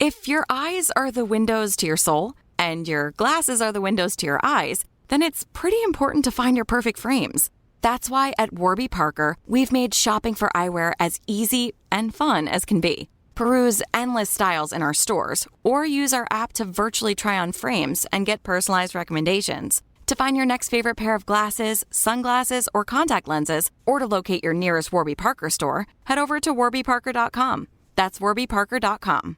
If your eyes are the windows to your soul and your glasses are the windows to your eyes, then it's pretty important to find your perfect frames. That's why at Warby Parker, we've made shopping for eyewear as easy and fun as can be. Peruse endless styles in our stores or use our app to virtually try on frames and get personalized recommendations. To find your next favorite pair of glasses, sunglasses, or contact lenses, or to locate your nearest Warby Parker store, head over to warbyparker.com. That's warbyparker.com.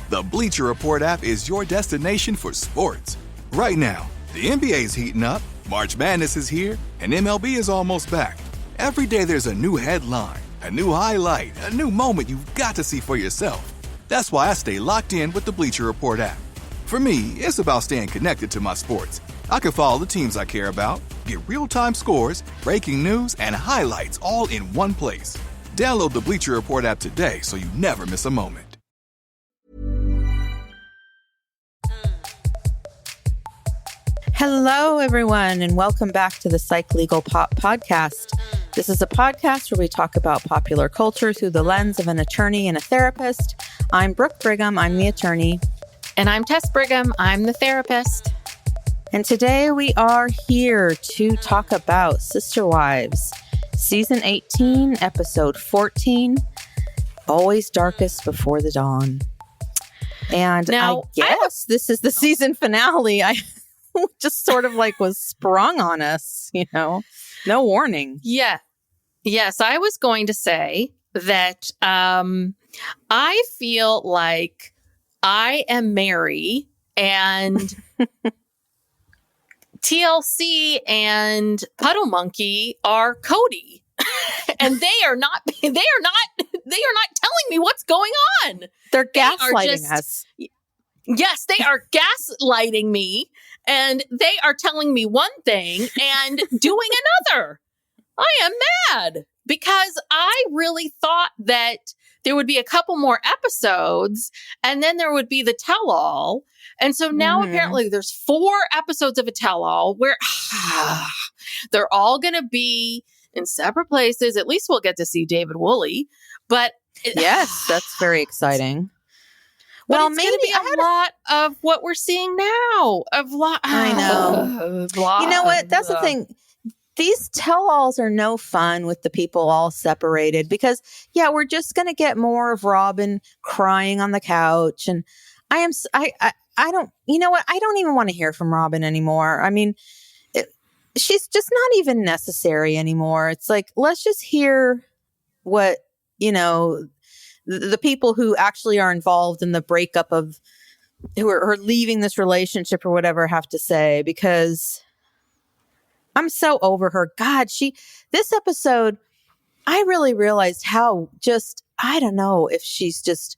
The Bleacher Report app is your destination for sports. Right now, the NBA's heating up, March Madness is here, and MLB is almost back. Every day there's a new headline, a new highlight, a new moment you've got to see for yourself. That's why I stay locked in with the Bleacher Report app. For me, it's about staying connected to my sports. I can follow the teams I care about, get real-time scores, breaking news, and highlights all in one place. Download the Bleacher Report app today so you never miss a moment. Hello, everyone, and welcome back to the Psych Legal Pop Podcast. This is a podcast where we talk about popular culture through the lens of an attorney and a therapist. I'm Brooke Brigham. I'm the attorney. And I'm Tess Brigham. I'm the therapist. And today we are here to talk about Sister Wives, Season 18, Episode 14, Always Darkest Before the Dawn. And now, I guess this is the season finale. I just sort of like was sprung on us, you know, no warning. Yeah. Yes, I was going to say that I feel like I am Meri and TLC and Puddle Monkey are Kody. And they are not telling me what's going on. They're gaslighting us. Yes, they are gaslighting me, and they are telling me one thing and doing another. I am mad because I really thought that there would be a couple more episodes and then there would be the tell-all. And so now apparently there's 4 episodes of a tell-all where they're all going to be in separate places. At least we'll get to see David Woolley. But yes, that's very exciting. Well, maybe a lot of what we're seeing now. I know. You know what? That's the thing. These tell-alls are no fun with the people all separated because, yeah, we're just going to get more of Robyn crying on the couch. And I don't, you know what? I don't even want to hear from Robyn anymore. I mean, she's just not even necessary anymore. It's like, let's just hear what, you know, the people who actually are involved in the breakup of who are leaving this relationship or whatever have to say, because I'm so over her. God, this episode, I really realized how just, I don't know if she's just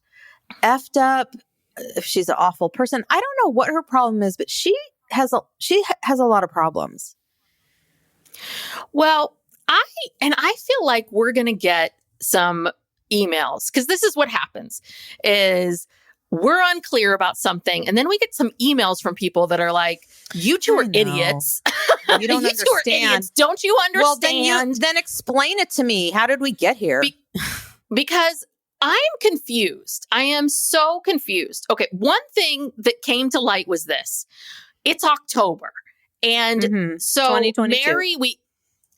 effed up, if she's an awful person. I don't know what her problem is, but she has a lot of problems. Well, I feel like we're going to get some emails, because this is what happens is we're unclear about something and then we get some emails from people that are like, you two are idiots. You don't understand. Two are idiots. Don't you understand? Well, then explain it to me. How did we get here? Because I'm confused. I am so confused. Okay, one thing that came to light was this. It's October. And so 2022.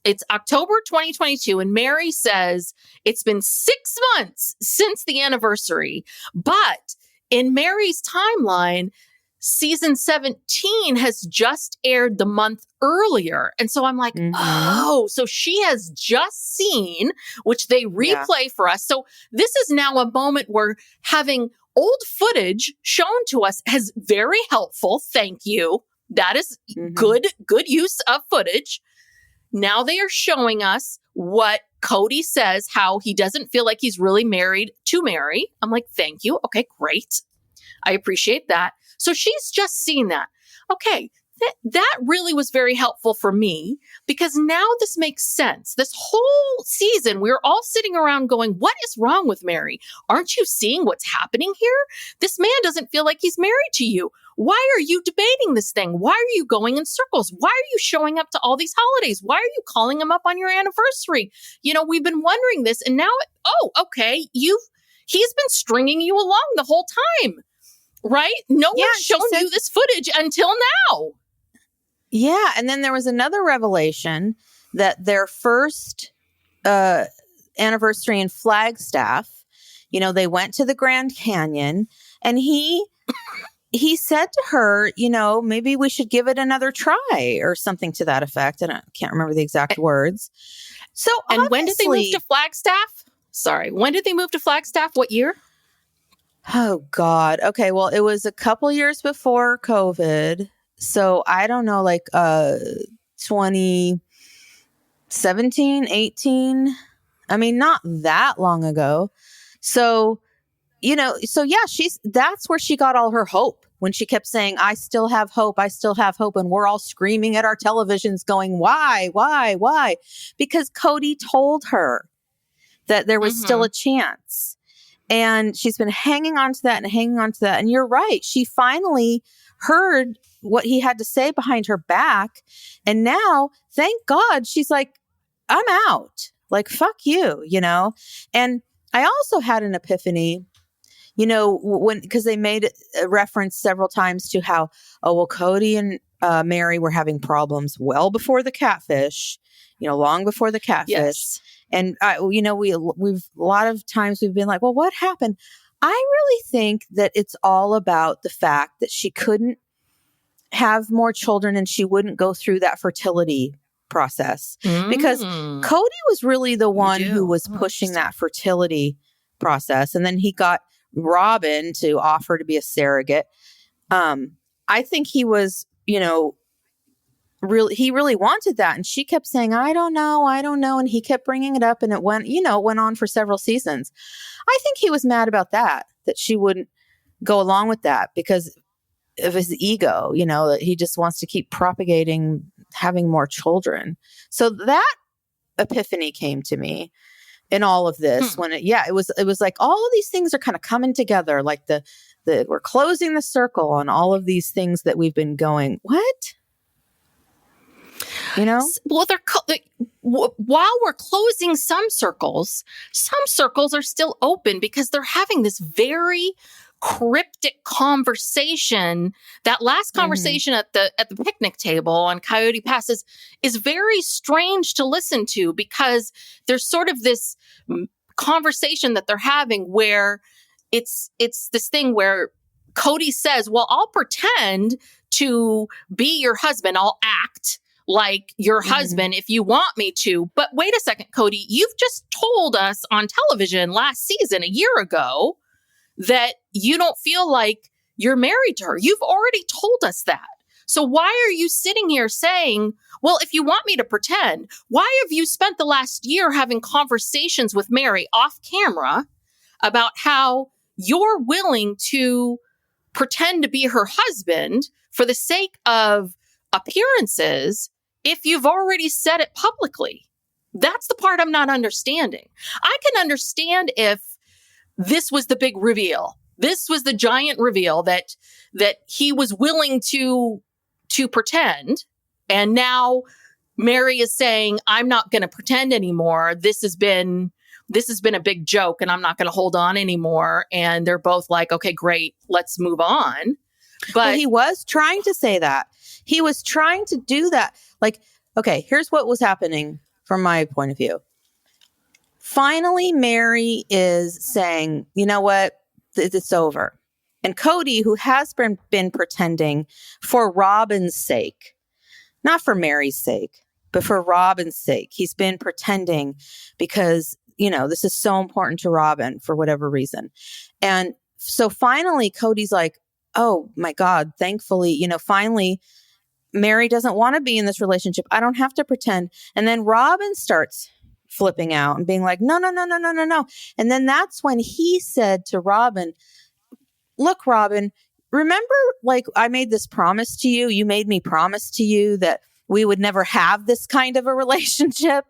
It's October 2022, and Meri says it's been 6 months since the anniversary. But in Meri's timeline, season 17 has just aired the month earlier. And so I'm like, oh, so she has just seen, which they replay for us. So this is now a moment where having old footage shown to us is very helpful. Thank you. That is good use of footage. Now they are showing us what Kody says, how he doesn't feel like he's really married to Meri. I'm like, thank you. Okay, great. I appreciate that. So she's just seen that. Okay, that really was very helpful for me because now this makes sense. This whole season, we were all sitting around going, what is wrong with Meri? Aren't you seeing what's happening here? This man doesn't feel like he's married to you. Why are you debating this thing? Why are you going in circles? Why are you showing up to all these holidays? Why are you calling him up on your anniversary? You know, we've been wondering this and now, okay, He's been stringing you along the whole time, right? No one's shown you this footage until now. Yeah. And then there was another revelation that their first anniversary in Flagstaff, you know, they went to the Grand Canyon, and he said to her, you know, maybe we should give it another try or something to that effect. And I can't remember the exact words. So, and when did they move to Flagstaff? Sorry, when did they move to Flagstaff? What year? Oh, God. Okay. Well, it was a couple years before COVID. So I don't know, like 2017, 18. I mean, not that long ago. So, you know, that's where she got all her hope, when she kept saying, I still have hope. I still have hope. And we're all screaming at our televisions going, why? Because Kody told her that there was still a chance. And she's been hanging on to that and hanging on to that. And you're right. She finally heard what he had to say behind her back. And now, thank God, she's like, I'm out. Like, fuck you, you know? And I also had an epiphany, you know, because they made a reference several times to how, Kody and Meri were having problems well before the catfish, you know, long before the catfish. Yes. And, you know, we've a lot of times we've been like, well, what happened? I really think that it's all about the fact that she couldn't have more children and she wouldn't go through that fertility process, because Kody was really the one who was pushing that fertility process. And then he got Robyn to offer to be a surrogate. I think he was, you know, he really wanted that. And she kept saying, I don't know. And he kept bringing it up, and it went on for several seasons. I think he was mad about that she wouldn't go along with that because of his ego, you know, that he just wants to keep propagating having more children. So that epiphany came to me in all of this when it was like all of these things are kind of coming together, like we're closing the circle on all of these things that we've been going, what? You know? Well, while we're closing some circles are still open because they're having this very cryptic conversation. That last conversation at the picnic table on Coyote Pass is very strange to listen to, because there's sort of this conversation that they're having where it's this thing where Kody says, well, I'll pretend to be your husband. I'll act like your husband if you want me to. But wait a second, Kody, you've just told us on television last season, a year ago, that you don't feel like you're married to her. You've already told us that. So why are you sitting here saying, well, if you want me to pretend, why have you spent the last year having conversations with Meri off camera about how you're willing to pretend to be her husband for the sake of appearances if you've already said it publicly? That's the part I'm not understanding. I can understand if this was the big reveal. This was the giant reveal that he was willing to pretend. And now Meri is saying, I'm not going to pretend anymore. This has been a big joke and I'm not going to hold on anymore. And they're both like, okay, great, let's move on. But he was trying to say that. He was trying to do that. Like, okay, here's what was happening from my point of view. Finally, Meri is saying, you know what, it's over. And Kody, who has been pretending for Robyn's sake, not for Meri's sake, but for Robyn's sake, he's been pretending because, you know, this is so important to Robyn for whatever reason. And so finally, Cody's like, oh my God, thankfully, you know, finally, Meri doesn't want to be in this relationship. I don't have to pretend. And then Robyn starts flipping out and being like, no. And then that's when he said to Robyn, look, Robyn, remember, like, I made this promise to you. You made me promise to you that we would never have this kind of a relationship.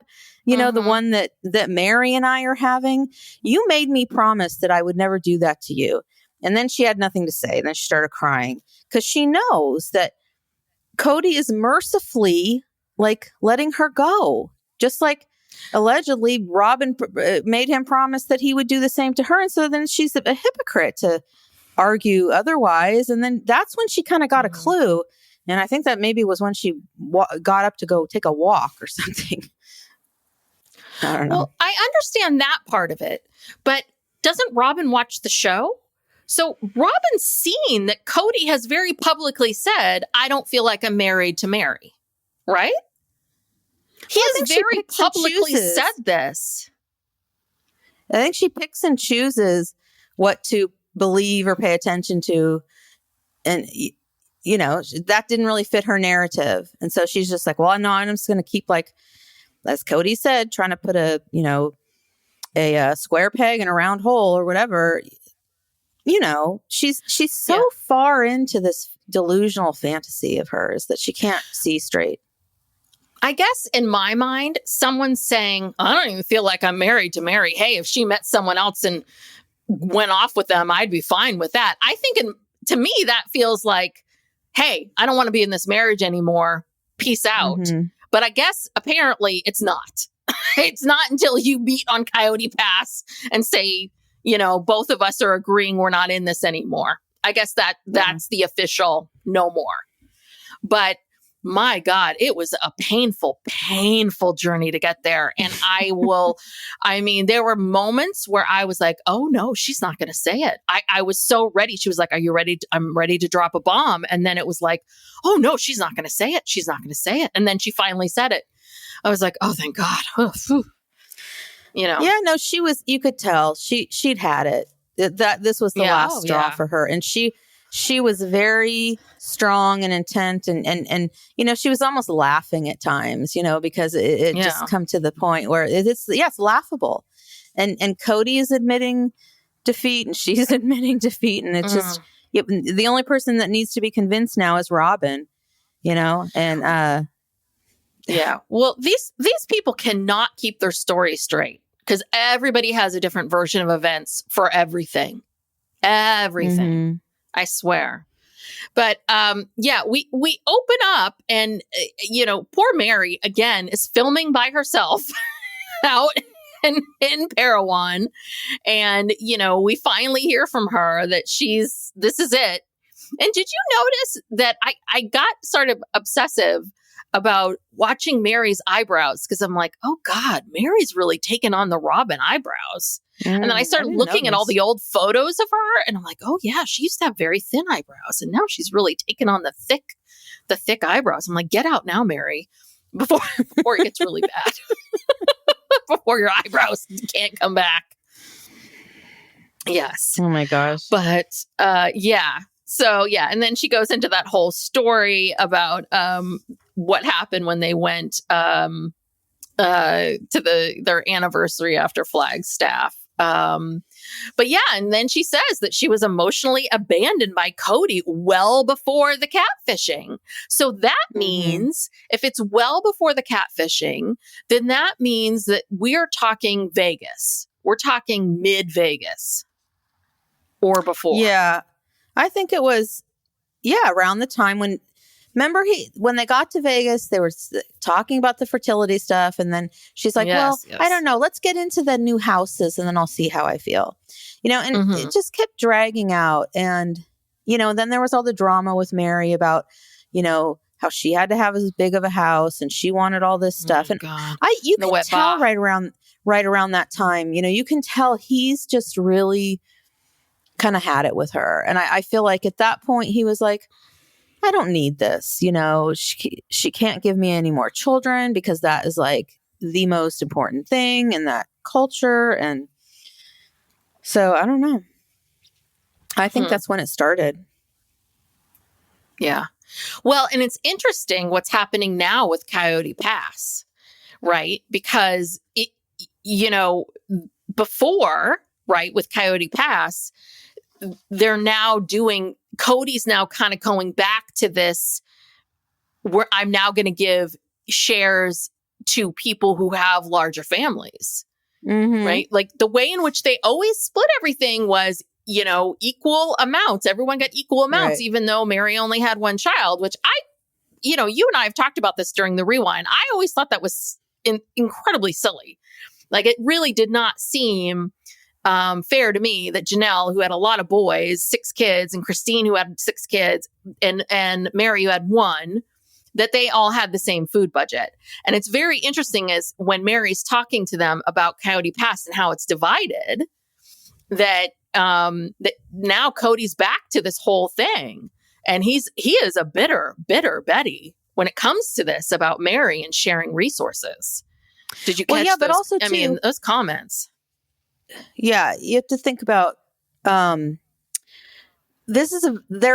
You know, the one that Meri and I are having. You made me promise that I would never do that to you. And then she had nothing to say. And then she started crying because she knows that Kody is mercifully like letting her go. Just like allegedly Robyn made him promise that he would do the same to her. And so then she's a hypocrite to argue otherwise. And then that's when she kind of got a clue. And I think that maybe was when she got up to go take a walk or something. I don't know. Well, I understand that part of it, but doesn't Robyn watch the show? So Robyn's seen that Kody has very publicly said, I don't feel like I'm married to Meri, right? He has very publicly said this. I think she picks and chooses what to believe or pay attention to. And, you know, that didn't really fit her narrative. And so she's just like, well, no, I'm just going to keep, like, as Kody said, trying to put a square peg in a round hole or whatever. You know, she's so far into this delusional fantasy of hers that she can't see straight. I guess in my mind, someone's saying, I don't even feel like I'm married to Meri. Hey, if she met someone else and went off with them, I'd be fine with that. I think to me, that feels like, hey, I don't want to be in this marriage anymore. Peace out. Mm-hmm. But I guess apparently it's not. It's not until you beat on Coyote Pass and say, you know, both of us are agreeing we're not in this anymore. I guess that's the official no more. But my God, it was a painful, painful journey to get there. And there were moments where I was like, oh no, she's not going to say it. I was so ready. She was like, are you ready? I'm ready to drop a bomb. And then it was like, oh no, she's not going to say it. She's not going to say it. And then she finally said it. I was like, oh, thank God. You know? Yeah, no, you could tell she'd had it. This was the last straw for her. And she was very strong and intent and, you know, she was almost laughing at times, you know, because it just come to the point where it's laughable. And Kody is admitting defeat and she's admitting defeat. And it's just, the only person that needs to be convinced now is Robyn, you know, and, yeah. Well, these people cannot keep their story straight because everybody has a different version of events for everything. Everything. Mm-hmm. I swear. But we open up and, you know, poor Meri, again, is filming by herself out in Parowan. And, you know, we finally hear from her that this is it. And did you notice that I got sort of obsessive about watching Meri's eyebrows because I'm like, oh God, Meri's really taken on the Robyn eyebrows. And then I started looking at all the old photos of her and I'm like, oh yeah, she used to have very thin eyebrows. And now she's really taken on the thick eyebrows. I'm like, get out now, Meri, before it gets really bad. Before your eyebrows can't come back. Yes. Oh my gosh. But yeah. So yeah. And then she goes into that whole story about what happened when they went to their anniversary after Flagstaff. But yeah, and then she says that she was emotionally abandoned by Kody well before the catfishing. So that means if it's well before the catfishing, then that means that we're talking Vegas. We're talking mid-Vegas or before. Yeah. I think it was, around the time when, remember when they got to Vegas, they were talking about the fertility stuff. And then she's like, I don't know, let's get into the new houses and then I'll see how I feel, you know, and it just kept dragging out. And, you know, then there was all the drama with Meri about, you know, how she had to have as big of a house and she wanted all this stuff. And you can tell right around that time, you know, you can tell he's just really kind of had it with her. And I feel like at that point he was like, I don't need this. You know, she can't give me any more children because that is like the most important thing in that culture. And so I don't know. I think that's when it started. Yeah. Well, and it's interesting what's happening now with Coyote Pass, right? Because it, you know, before, right, with Coyote Pass, they're now doing, Cody's now kind of going back to this where I'm now going to give shares to people who have larger families, right? Like the way in which they always split everything was, you know, equal amounts. Everyone got equal amounts, even though Meri only had one child, which you and I have talked about this during the rewind. I always thought that was incredibly silly. Like, it really did not seem fair to me that Janelle, who had a lot of boys, 6 kids, and Christine, who had 6 kids, and Meri, who had 1, that they all had the same food budget. And it's very interesting as when Meri's talking to them about Coyote Pass and how it's divided, that now Kody's back to this whole thing. And he is a bitter Betty when it comes to this about Meri and sharing resources. Did you catch those? But also I mean, those comments. Yeah, you have to think about they're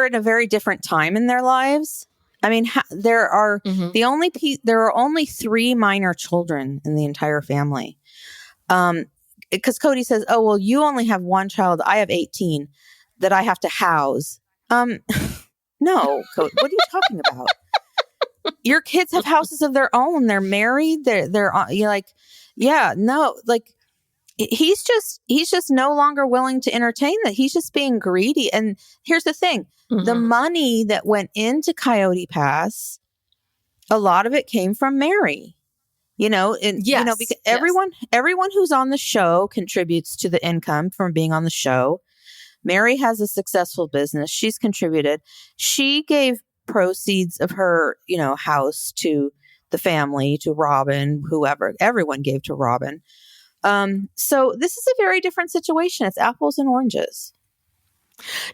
in a very different time in their lives. I mean, there are only 3 minor children in the entire family. Because Kody says, "Oh, well, you only have 1 child. I have 18 that I have to house." No, Kody, what are you talking about? Your kids have houses of their own. They're married. You're like, yeah, no, like he's just no longer willing to entertain that. He's just being greedy. And here's the thing. The money that went into Coyote Pass, a lot of it came from Meri. Because everyone who's on the show contributes to the income from being on the show. Meri has a successful business. She's contributed. She gave proceeds of her, house to the family, to Robyn, whoever. Everyone gave to Robyn. So this is a very different situation. It's apples and oranges.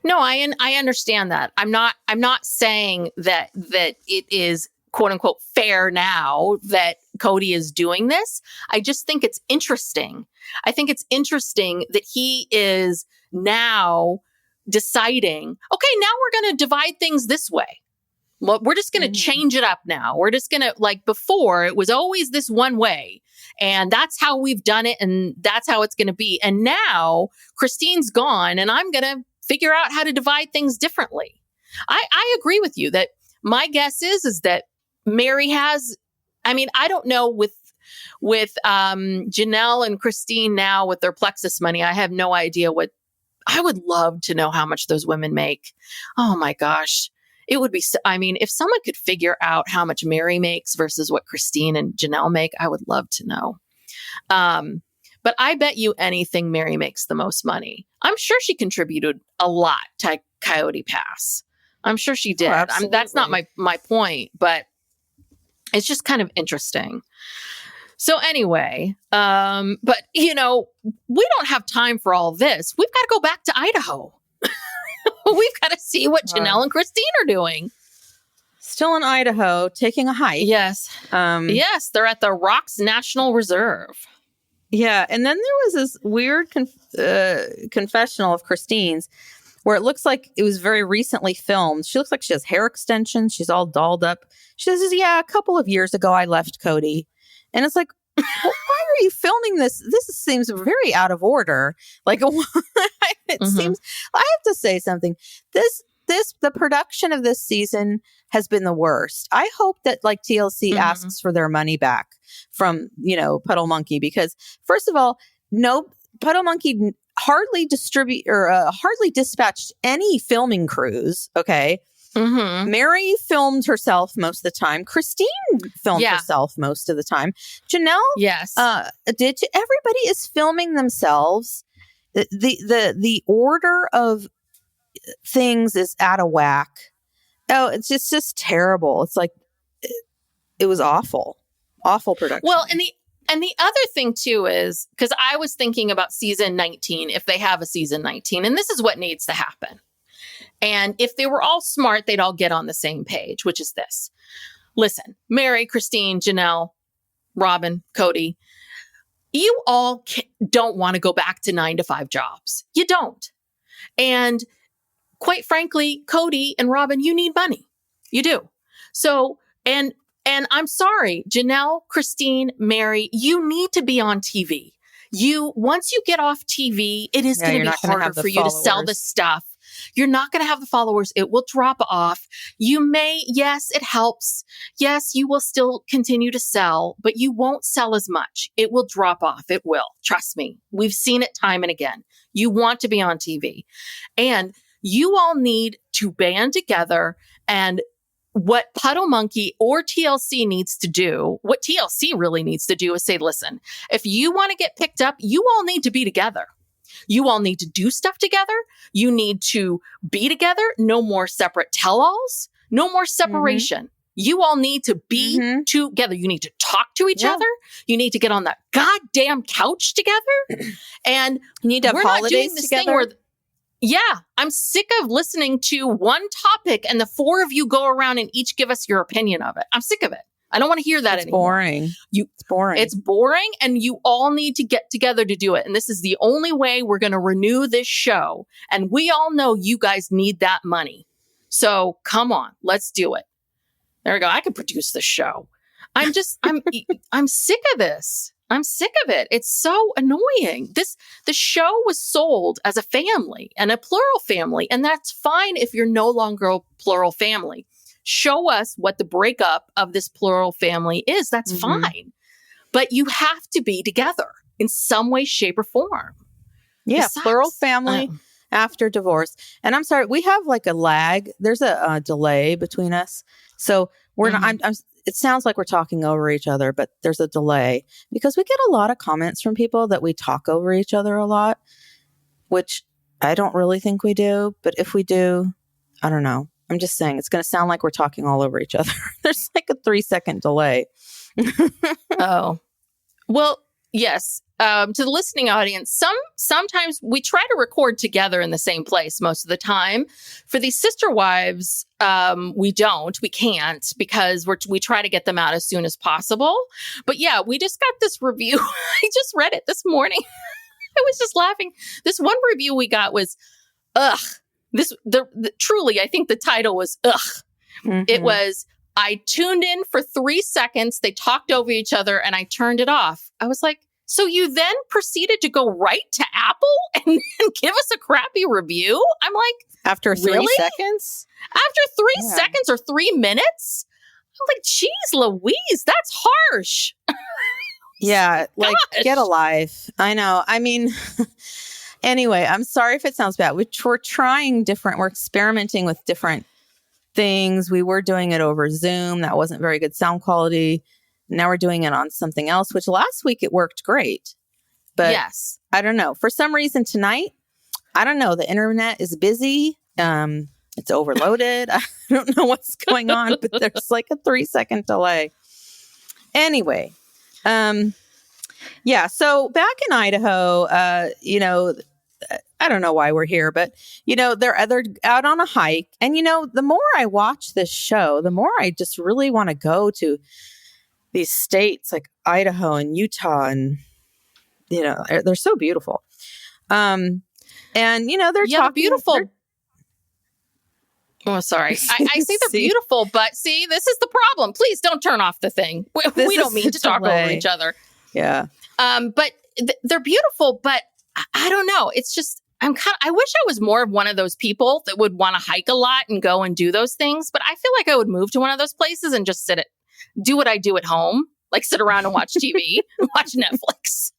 No, I understand that. I'm not saying that it is quote unquote fair now that Kody is doing this. I just think it's interesting. I think it's interesting that he is now deciding, okay, now we're going to divide things this way. Well, we're just going to change it up now. We're just going to, like before, it was always this one way. And that's how we've done it. And that's how it's going to be. And now Christine's gone and I'm going to figure out how to divide things differently. I agree with you that my guess is that Meri has, I mean, I don't know with Janelle and Christine now with their Plexus money, I have no idea I would love to know how much those women make. Oh my gosh. It would be, I mean, if someone could figure out how much Meri makes versus what Christine and Janelle make, I would love to know. But I bet you anything Meri makes the most money. I'm sure she contributed a lot to Coyote Pass. I'm sure she did. That's not my point, but it's just kind of interesting. So anyway, but we don't have time for all this. We've got to go back to Idaho. We've got to see what Janelle and Christine are doing. Still in Idaho, taking a hike. Yes. Yes, they're at the Rocks National Reserve. Yeah, and then there was this weird confessional of Christine's where it looks like it was very recently filmed. She looks like she has hair extensions. She's all dolled up. She says, yeah, a couple of years ago, I left Kody. And it's like, well, why are you filming this? This seems very out of order. Like, it seems, I have to say something. The production of this season has been the worst. I hope that like TLC asks for their money back from, Puddle Monkey, because first of all, Puddle Monkey hardly dispatched any filming crews. Okay. Meri filmed herself most of the time. Christine filmed herself most of the time. Janelle, did. Everybody is filming themselves. The order of things is out of whack. Oh, it's just terrible. It's like it was awful production. Well, and the other thing too is because I was thinking about season 19 if they have a season 19, and this is what needs to happen. And if they were all smart, they'd all get on the same page, which is this. Listen, Meri, Christine, Janelle, Robyn, Kody, you all don't want to go back to 9-to-5 jobs. You don't. And quite frankly, Kody and Robyn, you need money. You do. So, and I'm sorry, Janelle, Christine, Meri, you need to be on TV. Once you get off TV, it is going to be harder for you to sell this stuff. You're not going to have the followers. It will drop off. Yes, it helps. Yes, you will still continue to sell, but you won't sell as much. It will drop off. It will. Trust me. We've seen it time and again. You want to be on TV. And you all need to band together and what Puddle Monkey or TLC needs to do, what TLC really needs to do is say, listen, if you want to get picked up, you all need to be together. You all need to do stuff together. You need to be together. No more separate tell-alls. No more separation. You all need to be together. You need to talk to each other. You need to get on that goddamn couch together. And you need to have holidays together. I'm sick of listening to one topic and the four of you go around and each give us your opinion of it. I'm sick of it. I don't want to hear that anymore. It's boring. It's boring, and you all need to get together to do it. And this is the only way we're going to renew this show. And we all know you guys need that money. So come on, let's do it. There we go. I can produce this show. I'm sick of this. I'm sick of it. It's so annoying. The show was sold as a family and a plural family, and that's fine if you're no longer a plural family. Show us what the breakup of this plural family is. That's fine. But you have to be together in some way, shape, or form. Yeah, plural family after divorce. And I'm sorry, we have like a lag. There's a delay between us. So we're not, it sounds like we're talking over each other, but there's a delay because we get a lot of comments from people that we talk over each other a lot, which I don't really think we do. But if we do, I don't know. I'm just saying it's going to sound like we're talking all over each other. There's like a 3-second delay. Oh, well, yes. To the listening audience, sometimes we try to record together in the same place most of the time. For these sister wives, we can't because we try to get them out as soon as possible. But yeah, we just got this review. I just read it this morning. I was just laughing. This one review we got was, ugh. Truly, I think the title was, ugh. It was, I tuned in for 3 seconds. They talked over each other and I turned it off. I was like, so you then proceeded to go right to Apple and give us a crappy review? I'm like, after 3 really? seconds? After 3 seconds or 3 minutes? I'm like, geez, Louise, that's harsh. Yeah, like, get a life. I know. I mean, anyway, I'm sorry if it sounds bad. We're trying different, we're experimenting with different things. We were doing it over Zoom. That wasn't very good sound quality. Now we're doing it on something else, which last week it worked great. But yes, I don't know. For some reason tonight, I don't know. The internet is busy. It's overloaded. I don't know what's going on, but there's like a 3-second delay. Anyway, yeah. So back in Idaho, I don't know why we're here, but they're out on a hike, and the more I watch this show, the more I just really want to go to these states like Idaho and Utah, and they're so beautiful. And they're talking beautiful. Oh, sorry. I say they're beautiful, but see, this is the problem. Please don't turn off the thing. We don't mean to talk over each other. Yeah. But they're beautiful, but I don't know. It's just, I wish I was more of one of those people that would want to hike a lot and go and do those things. But I feel like I would move to one of those places and just do what I do at home, like sit around and watch TV, watch Netflix.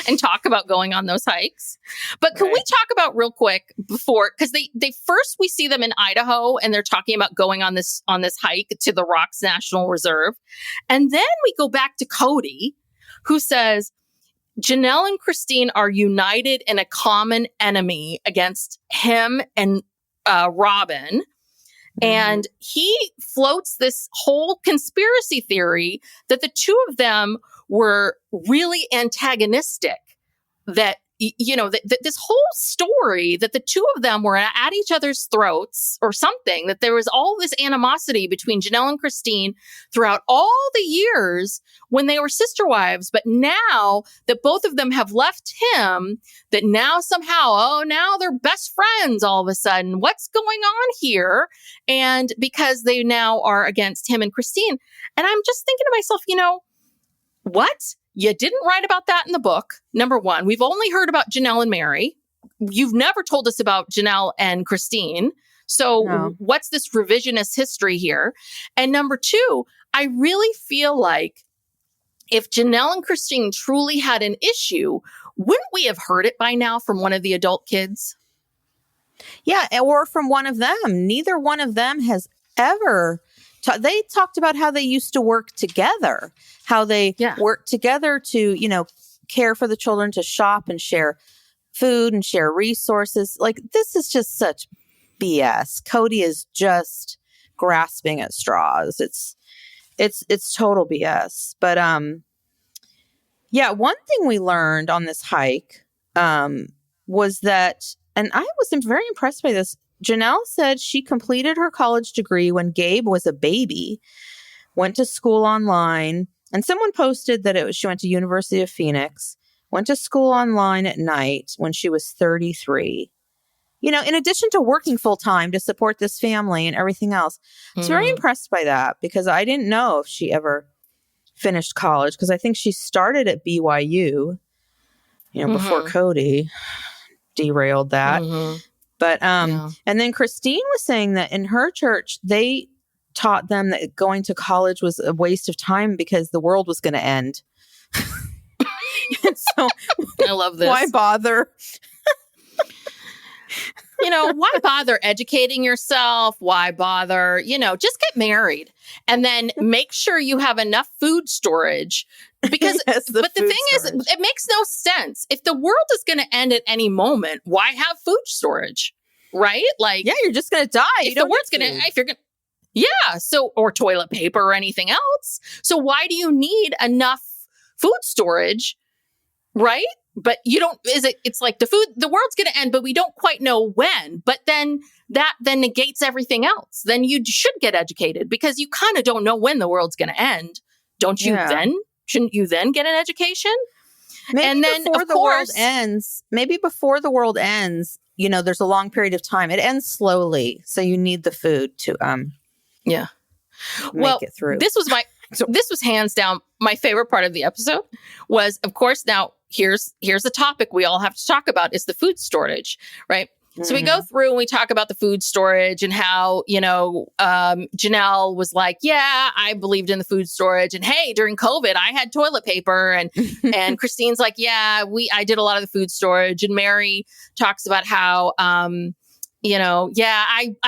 And talk about going on those hikes. But can we talk about real quick before, because they first we see them in Idaho and they're talking about going on this hike to the Rocks National Reserve. And then we go back to Kody, who says, Janelle and Christine are united in a common enemy against him and Robyn. And he floats this whole conspiracy theory that the two of them were really antagonistic, that, this whole story that the two of them were at each other's throats or something, that there was all this animosity between Janelle and Christine throughout all the years when they were sister wives. But now that both of them have left him, that now somehow, now they're best friends all of a sudden. What's going on here? And because they now are against him and Christine. And I'm just thinking to myself, what? You didn't write about that in the book. Number one, we've only heard about Janelle and Meri. You've never told us about Janelle and Christine. So What's this revisionist history here? And number two, I really feel like if Janelle and Christine truly had an issue, wouldn't we have heard it by now from one of the adult kids? Yeah, or from one of them. Neither one of them has ever. They talked about how they used to work together, how they worked together to, care for the children, to shop and share food and share resources. Like, this is just such BS. Kody is just grasping at straws. It's total BS. But one thing we learned on this hike was that, and I was very impressed by this. Janelle said she completed her college degree when Gabe was a baby, went to school online, and someone posted that she went to University of Phoenix, went to school online at night when she was 33. In addition to working full time to support this family and everything else. I was very impressed by that because I didn't know if she ever finished college, because I think she started at BYU, before Kody derailed that. But, and then Christine was saying that in her church, they taught them that going to college was a waste of time because the world was going to end. And so I love this. Why bother? Why bother educating yourself? Why bother? Just get married and then make sure you have enough food storage. Because, but the thing is, it makes no sense. If the world is going to end at any moment, why have food storage? Right? Like, you're just going to die. If the world's going to, if you're going to, so, or toilet paper or anything else. So why do you need enough food storage? Right? But you don't, it's like the world's going to end, but we don't quite know when. But then that negates everything else. Then you should get educated because you kind of don't know when the world's going to end. Don't you then? Shouldn't you then get an education? Maybe before the world ends, there's a long period of time. It ends slowly. So you need the food to, make it through. This was hands down my favorite part of the episode was, of course, now here's a topic we all have to talk about is the food storage, right? So we go through and we talk about the food storage and how, Janelle was like, I believed in the food storage. And hey, during COVID, I had toilet paper. And Christine's like, I did a lot of the food storage. And Meri talks about how, I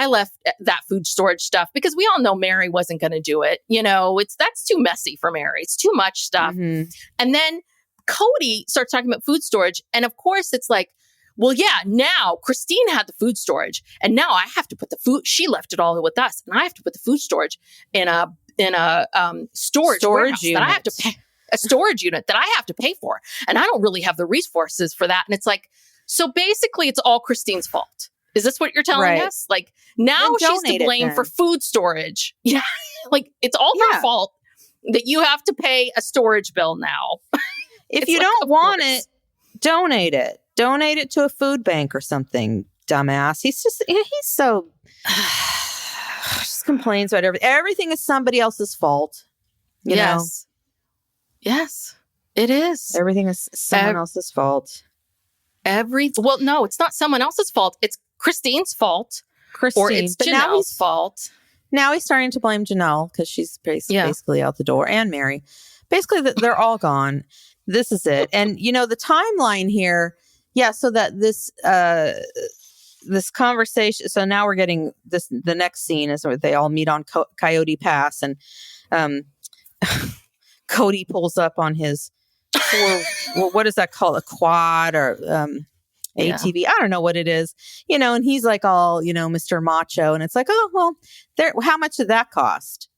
left that food storage stuff because we all know Meri wasn't going to do it. That's too messy for Meri. It's too much stuff. And then Kody starts talking about food storage. And of course, it's like, well, now Christine had the food storage and now I have to put the food. She left it all with us and I have to put the food storage in a storage unit that I have to pay, a storage unit that I have to pay for. And I don't really have the resources for that. And it's like, so basically it's all Christine's fault. Is this what you're telling us? Like now she's to blame for food storage. Yeah. Like it's all her fault that you have to pay a storage bill now. If you don't want it, donate it. Donate it to a food bank or something, dumbass. He's so just complains about everything. Everything is somebody else's fault. You know? Yes, it is. Everything is someone else's fault. Well, no, it's not someone else's fault. It's Christine's fault. Or it's Janelle's fault. Now he's starting to blame Janelle because she's basically out the door, and Meri. Basically, they're all gone. This is it. And, the timeline here, so that this conversation, so now we're getting the next scene is where they all meet on Coyote Pass, and Kody pulls up on his, what is that called? A quad or ATV? I don't know what it is, and he's like all, Mr. Macho, and it's like, oh, well, how much did that cost?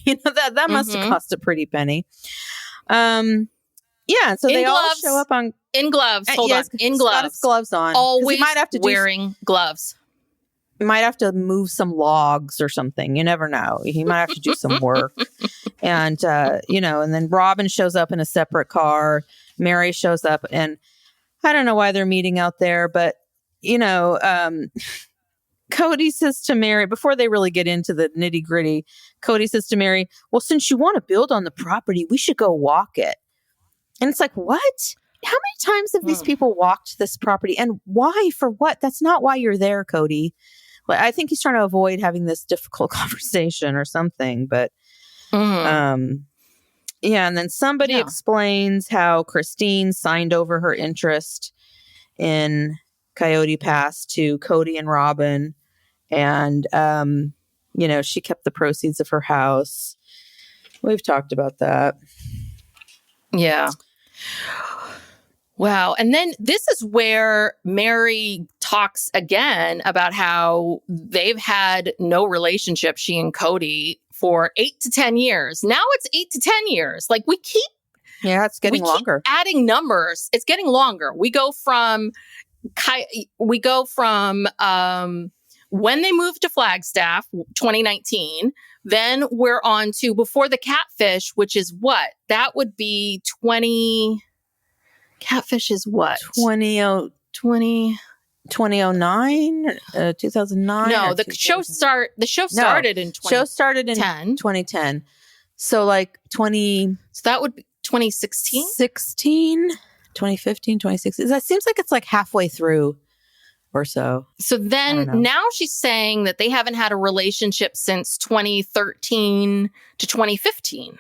That must have cost a pretty penny. So they all show up in gloves. Hold on. In gloves. Got his gloves on. Always he might have to wearing gloves. He might have to move some logs or something. You never know. He might have to do some work. And, and then Robyn shows up in a separate car. Meri shows up. And I don't know why they're meeting out there. But, Kody says to Meri, before they really get into the nitty gritty, Kody says to Meri, well, since you want to build on the property, we should go walk it. And it's like, what? How many times have these people walked this property? And why? For what? That's not why you're there, Kody. Like, I think he's trying to avoid having this difficult conversation or something. But, and then somebody explains how Christine signed over her interest in Coyote Pass to Kody and Robyn. And she kept the proceeds of her house. We've talked about that. Yeah. Wow. And then this is where Meri talks again about how they've had no relationship, she and Kody, for 8 to 10 years. Now it's 8 to 10 years. Like it's getting longer. Adding numbers. It's getting longer. We go from when they moved to Flagstaff, 2019. Then we're on to before the catfish, which is what? That would be 20. Catfish is what? 2009, 2009? No, the show started in 2010. So like 20. So that would be 2016? 2015, 2016. That seems like it's like halfway through or so. So then now she's saying that they haven't had a relationship since 2013 to 2015.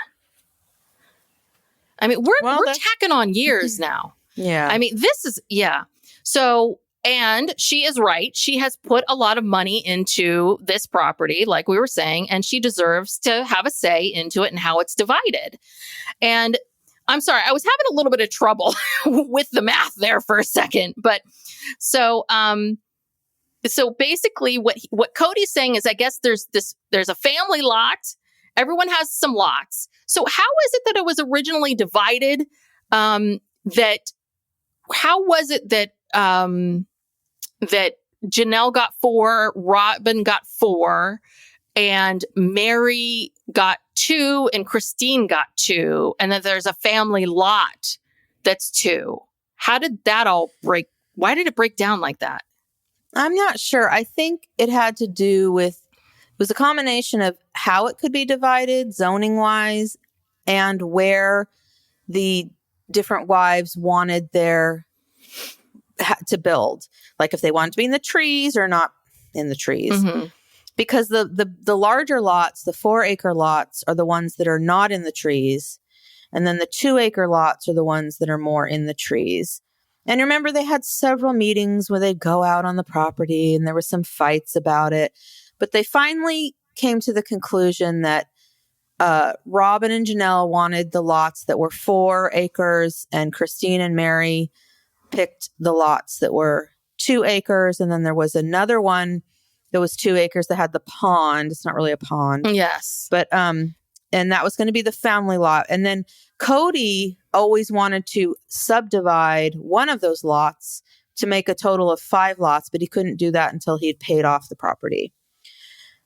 I mean, we're tacking on years now. Yeah. I mean, this is, yeah. So, and she is right. She has put a lot of money into this property, like we were saying, and she deserves to have a say into it and how it's divided. And I'm sorry, I was having a little bit of trouble with the math there for a second. But so basically what Kody's saying is, I guess there's a family lot. Everyone has some lots. So how is it that it was originally divided? How was it that that Janelle got 4, Robyn got 4, and Meri got 2, and Christine got 2, and then there's a family lot that's 2. How did that all break? Why did it break down like that? I'm not sure. I think it had to do with, it was a combination of how it could be divided zoning wise and where the different wives wanted to build, like if they wanted to be in the trees or not in the trees. Mm-hmm. Because the larger lots, the 4-acre lots, are the ones that are not in the trees, and then the 2-acre lots are the ones that are more in the trees. And remember, they had several meetings where they'd go out on the property, and there were some fights about it, but they finally came to the conclusion that Robyn and Janelle wanted the lots that were 4 acres, and Christine and Meri picked the lots that were 2 acres. And then there was another one that was 2 acres that had the pond. It's not really a pond. Yes. But, and that was going to be the family lot. And then Kody always wanted to subdivide one of those lots to make a total of 5 lots, but he couldn't do that until he had paid off the property.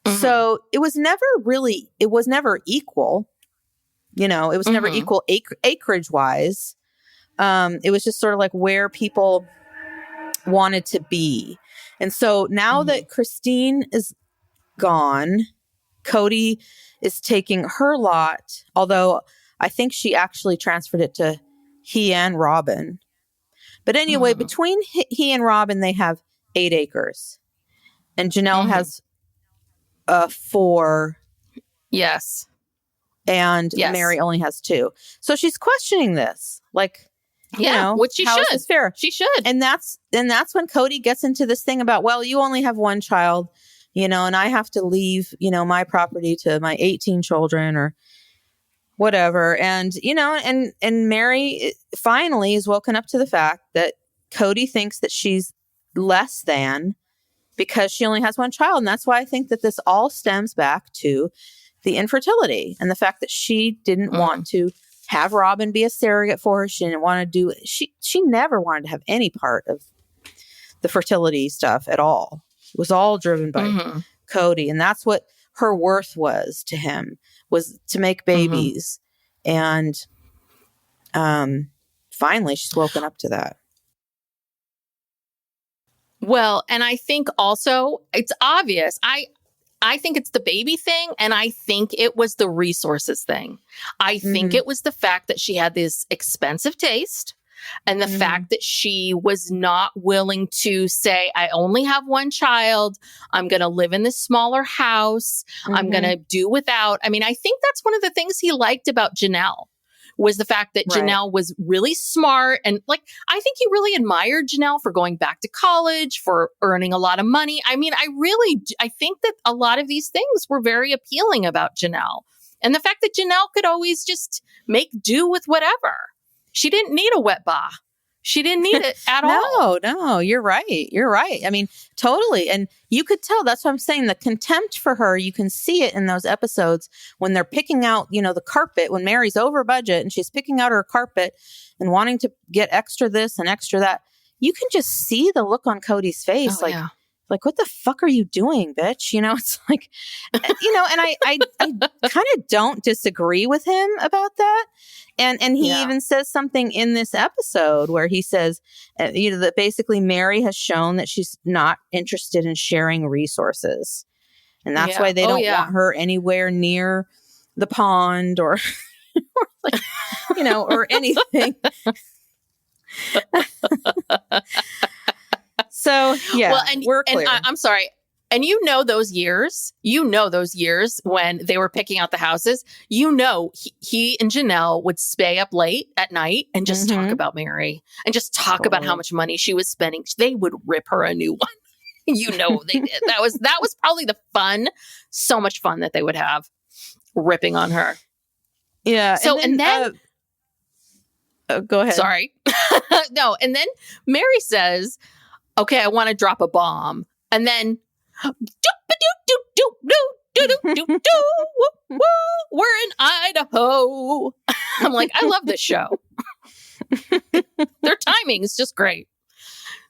Mm-hmm. So it was never equal. It was never equal acreage wise. It was just sort of like where people wanted to be. And so now that Christine is gone, Kody is taking her lot, although I think she actually transferred it to he and Robyn. But anyway, between he and Robyn, they have 8 acres. And Janelle has 4. Yes. And Meri only has 2. So she's questioning this. Like, which she how should. Is this fair? She should. And that's when Kody gets into this thing about, well, you only have 1 child, and I have to leave, my property to my 18 children or whatever. And, and Meri finally is woken up to the fact that Kody thinks that she's less than because she only has 1 child. And that's why I think that this all stems back to the infertility and the fact that she didn't want to have Robyn be a surrogate for her. She didn't want to do it. She never wanted to have any part of the fertility stuff at all. It was all driven by Kody. And that's what her worth was to him, was to make babies. And finally, she's woken up to that. Well, and I think also it's obvious. I think it's the baby thing, and I think it was the resources thing. I think it was the fact that she had this expensive taste, and the fact that she was not willing to say, I only have 1 child. I'm going to live in this smaller house. I'm going to do without. I mean, I think that's one of the things he liked about Janelle was the fact that Janelle was really smart. And like, I think he really admired Janelle for going back to college, for earning a lot of money. I mean, I think that a lot of these things were very appealing about Janelle. And the fact that Janelle could always just make do with whatever. She didn't need a wet bar. She didn't need it at all. No, you're right. You're right. I mean, totally. And you could tell, that's what I'm saying. The contempt for her, you can see it in those episodes when they're picking out, the carpet, when Meri's over budget and she's picking out her carpet and wanting to get extra this and extra that. You can just see the look on Kody's face. Like, what the fuck are you doing, bitch? It's like, and I kind of don't disagree with him about that. And he even says something in this episode where he says, that basically Meri has shown that she's not interested in sharing resources. And that's why they don't want her anywhere near the pond or or anything. So, well, we're clear. And I'm sorry. And those years when they were picking out the houses, he and Janelle would stay up late at night and just talk about Meri and just talk about how much money she was spending. They would rip her a new one. They did. That was probably so much fun that they would have ripping on her. Yeah. So, and then go ahead. Sorry. No. And then Meri says, okay, I want to drop a bomb. And then we're in Idaho. I'm like, I love this show. Their timing is just great.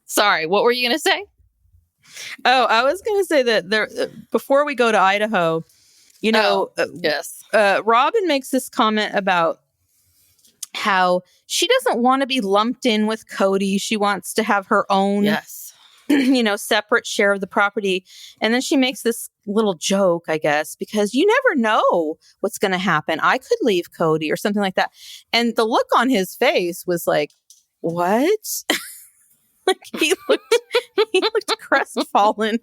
Sorry, what were you going to say? Oh, I was going to say that before we go to Idaho, yes. Robyn makes this comment about how she doesn't want to be lumped in with Kody. She wants to have her own, separate share of the property. And then she makes this little joke, I guess, because you never know what's going to happen. I could leave Kody or something like that. And the look on his face was like, what? Like he looked crestfallen.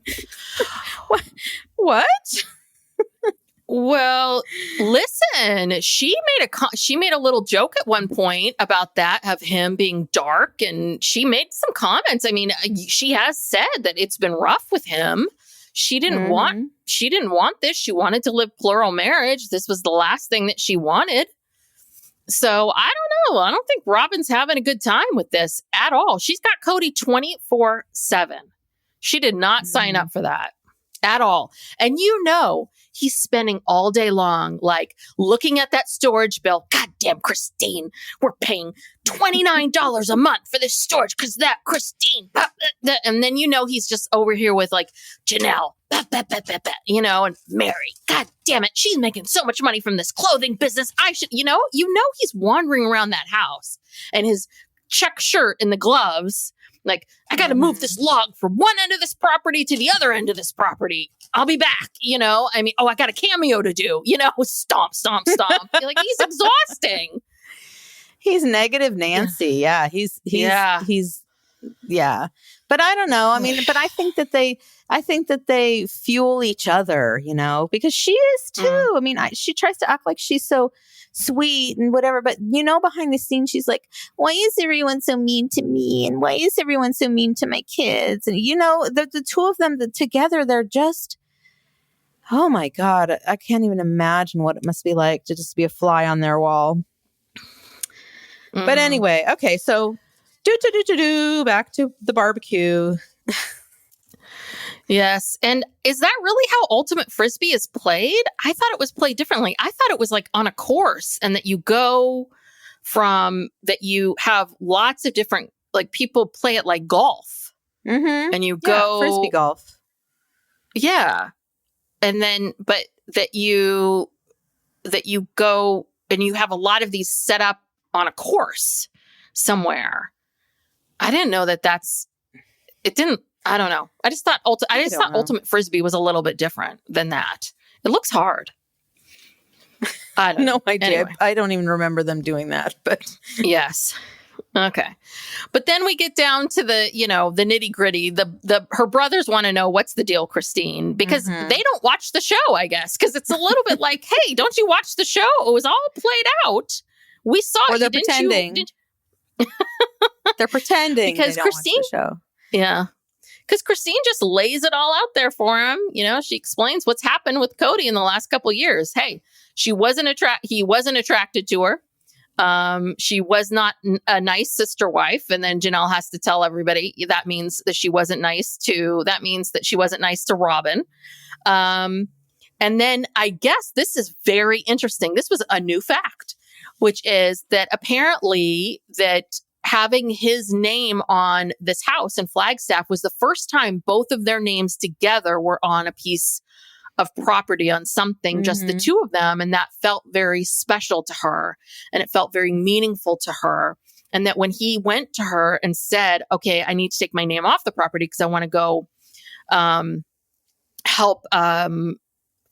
What? Well, listen, she made a little joke at one point about that, of him being dark, and she made some comments. I mean, she has said that it's been rough with him. She didn't want this. She wanted to live plural marriage. This was the last thing that she wanted. So I don't know. I don't think Robyn's having a good time with this at all. She's got Kody 24/7. She did not sign up for that at all. And he's spending all day long, like, looking at that storage bill. God damn, Christine, we're paying $29 a month for this storage because that Christine. And then, he's just over here with like Janelle, and Meri. God damn it. She's making so much money from this clothing business. I should, he's wandering around that house and his check shirt and the gloves. Like, I got to move this log from one end of this property to the other end of this property. I'll be back. I mean, I got a cameo to do, stomp, stomp, stomp. Like, he's exhausting. He's negative Nancy. Yeah. He's But I don't know. I mean, but I think that they fuel each other, because she is too. I mean, she tries to act like she's so sweet and whatever, but behind the scenes, she's like, why is everyone so mean to me? And why is everyone so mean to my kids? And the two of them together, they're just, oh my God, I can't even imagine what it must be like to just be a fly on their wall. But anyway, okay, so back to the barbecue. Yes. And is that really how Ultimate Frisbee is played? I thought it was played differently. I thought it was like on a course, and that you have lots of different, like, people play it like golf. And you go Frisbee golf. Yeah. And then, but that you go and you have a lot of these set up on a course somewhere. I didn't know I don't know. I just thought Ultimate Frisbee was a little bit different than that. It looks hard. I don't know. No idea. Anyway. I don't even remember them doing that, but yes. Okay. But then we get down to the nitty gritty. Her brothers want to know, what's the deal, Christine? Because they don't watch the show, I guess, because it's a little bit like, hey, don't you watch the show? It was all played out. We saw or it. they're pretending. They're pretending because they don't Christine, watch the show. Yeah. Because Christine just lays it all out there for him. You know, she explains what's happened with Kody in the last couple of years. Hey, he wasn't attracted to her. She was not a nice sister wife. And then Janelle has to tell everybody that means that she wasn't nice to Robyn. And then I guess this is very interesting. This was a new fact, which is that apparently that having his name on this house in Flagstaff was the first time both of their names together were on a piece of property, on something, just the two of them. And that felt very special to her. And it felt very meaningful to her. And that when he went to her and said, okay, I need to take my name off the property because I want to go help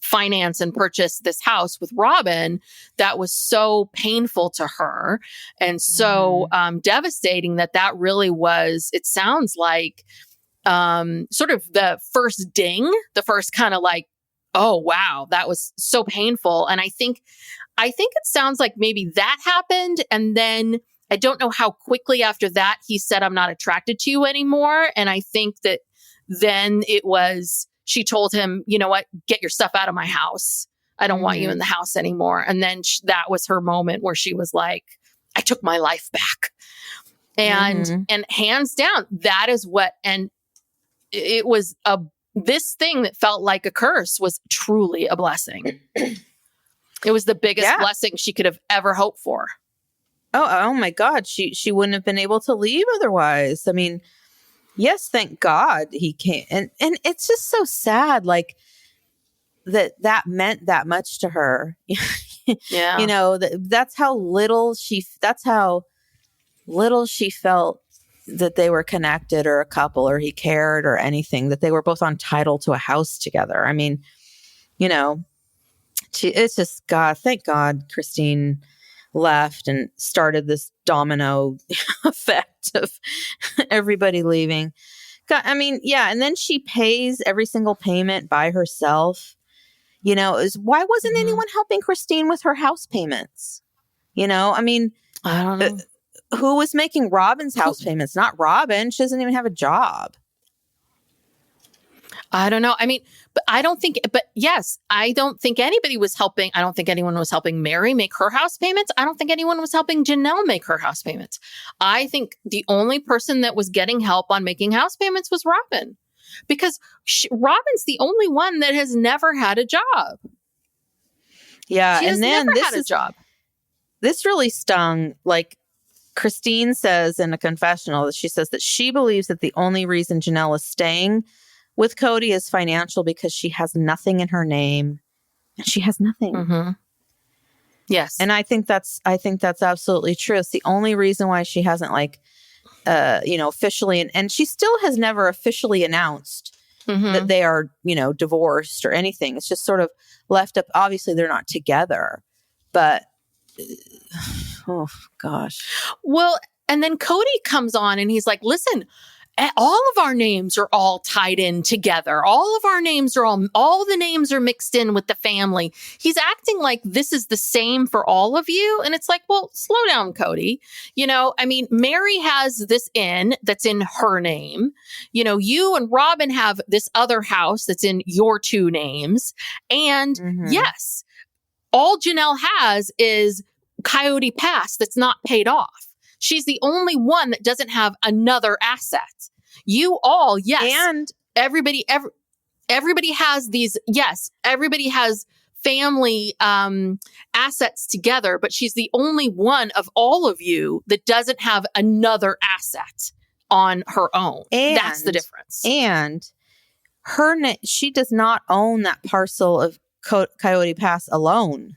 finance and purchase this house with Robyn, that was so painful to her and so devastating that really was, it sounds like sort of the first ding, the first kind of like, oh, wow, that was so painful. And I think it sounds like maybe that happened. And then I don't know how quickly after that he said, I'm not attracted to you anymore. And I think that then it was, she told him, you know what, get your stuff out of my house. I don't want you in the house anymore. And then that was her moment where she was like, I took my life back. And hands down, that is what, and it was this thing that felt like a curse was truly a blessing. It was the biggest blessing she could have ever hoped for. Oh my God. She wouldn't have been able to leave otherwise. I mean, yes, thank God he came. And it's just so sad, like that meant that much to her. Yeah. You know, that's how little she felt that they were connected or a couple or he cared or anything, that they were both on title to a house together. I mean, you know, it's just God, thank God Christine left and started this domino effect of everybody leaving. God, I mean, yeah. And then she pays every single payment by herself. You know, why wasn't anyone helping Christine with her house payments? You know, I mean, I don't know. Who was making Robyn's house payments? Not Robyn. She doesn't even have a job. I don't know. I mean, I don't think anybody was helping. I don't think anyone was helping Meri make her house payments. I don't think anyone was helping Janelle make her house payments. I think the only person that was getting help on making house payments was Robyn, because Robyn's the only one that has never had a job. Yeah. She has never had a job. This really stung. Like, Christine says in a confessional that she says that she believes that the only reason Janelle is staying with Kody is financial because she has nothing in her name and she has nothing. Yes. And I think that's absolutely true. It's the only reason why she hasn't officially, and she still has never officially announced that they are, divorced or anything. It's just sort of left up. Obviously they're not together, but oh gosh. Well, and then Kody comes on and he's like, listen, all of our names are all tied in together. All of our names are all the names are mixed in with the family. He's acting like this is the same for all of you. And it's like, well, slow down, Kody. You know, I mean, Meri has this that's in her name. You know, you and Robyn have this other house that's in your two names. And yes, all Janelle has is Coyote Pass that's not paid off. She's the only one that doesn't have another asset. You all, yes. And everybody has these, yes, everybody has family assets together, but she's the only one of all of you that doesn't have another asset on her own. And that's the difference. And she does not own that parcel of Coyote Pass alone.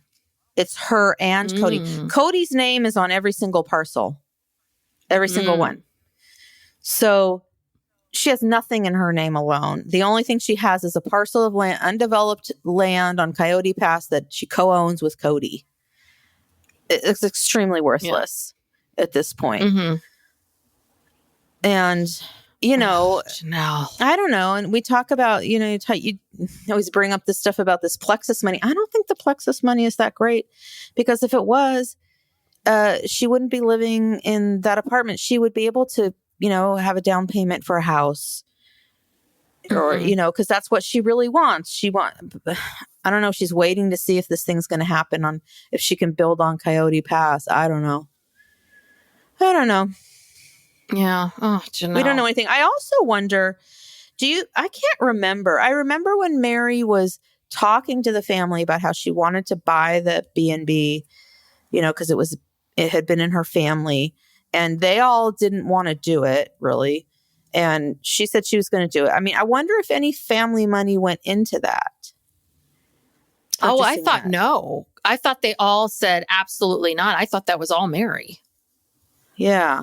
It's her and Kody. Cody's name is on every single parcel. Every single one. So she has nothing in her name alone. The only thing she has is a parcel of land, undeveloped land on Coyote Pass that she co-owns with Kody. It's extremely worthless at this point. And, Janelle. I don't know. And we talk about, you always bring up this stuff about this Plexus money. I don't think the Plexus money is that great, because if it was, she wouldn't be living in that apartment. She would be able to, have a down payment for a house or, because that's what she really wants. I don't know. She's waiting to see if this thing's going to happen if she can build on Coyote Pass. I don't know. Yeah. Oh, Janelle. We don't know anything. I also wonder, I can't remember. I remember when Meri was talking to the family about how she wanted to buy the B&B, because it had been in her family and they all didn't want to do it really. And she said she was going to do it. I mean, I wonder if any family money went into that. Oh, I thought no. I thought they all said absolutely not. I thought that was all Meri. Yeah.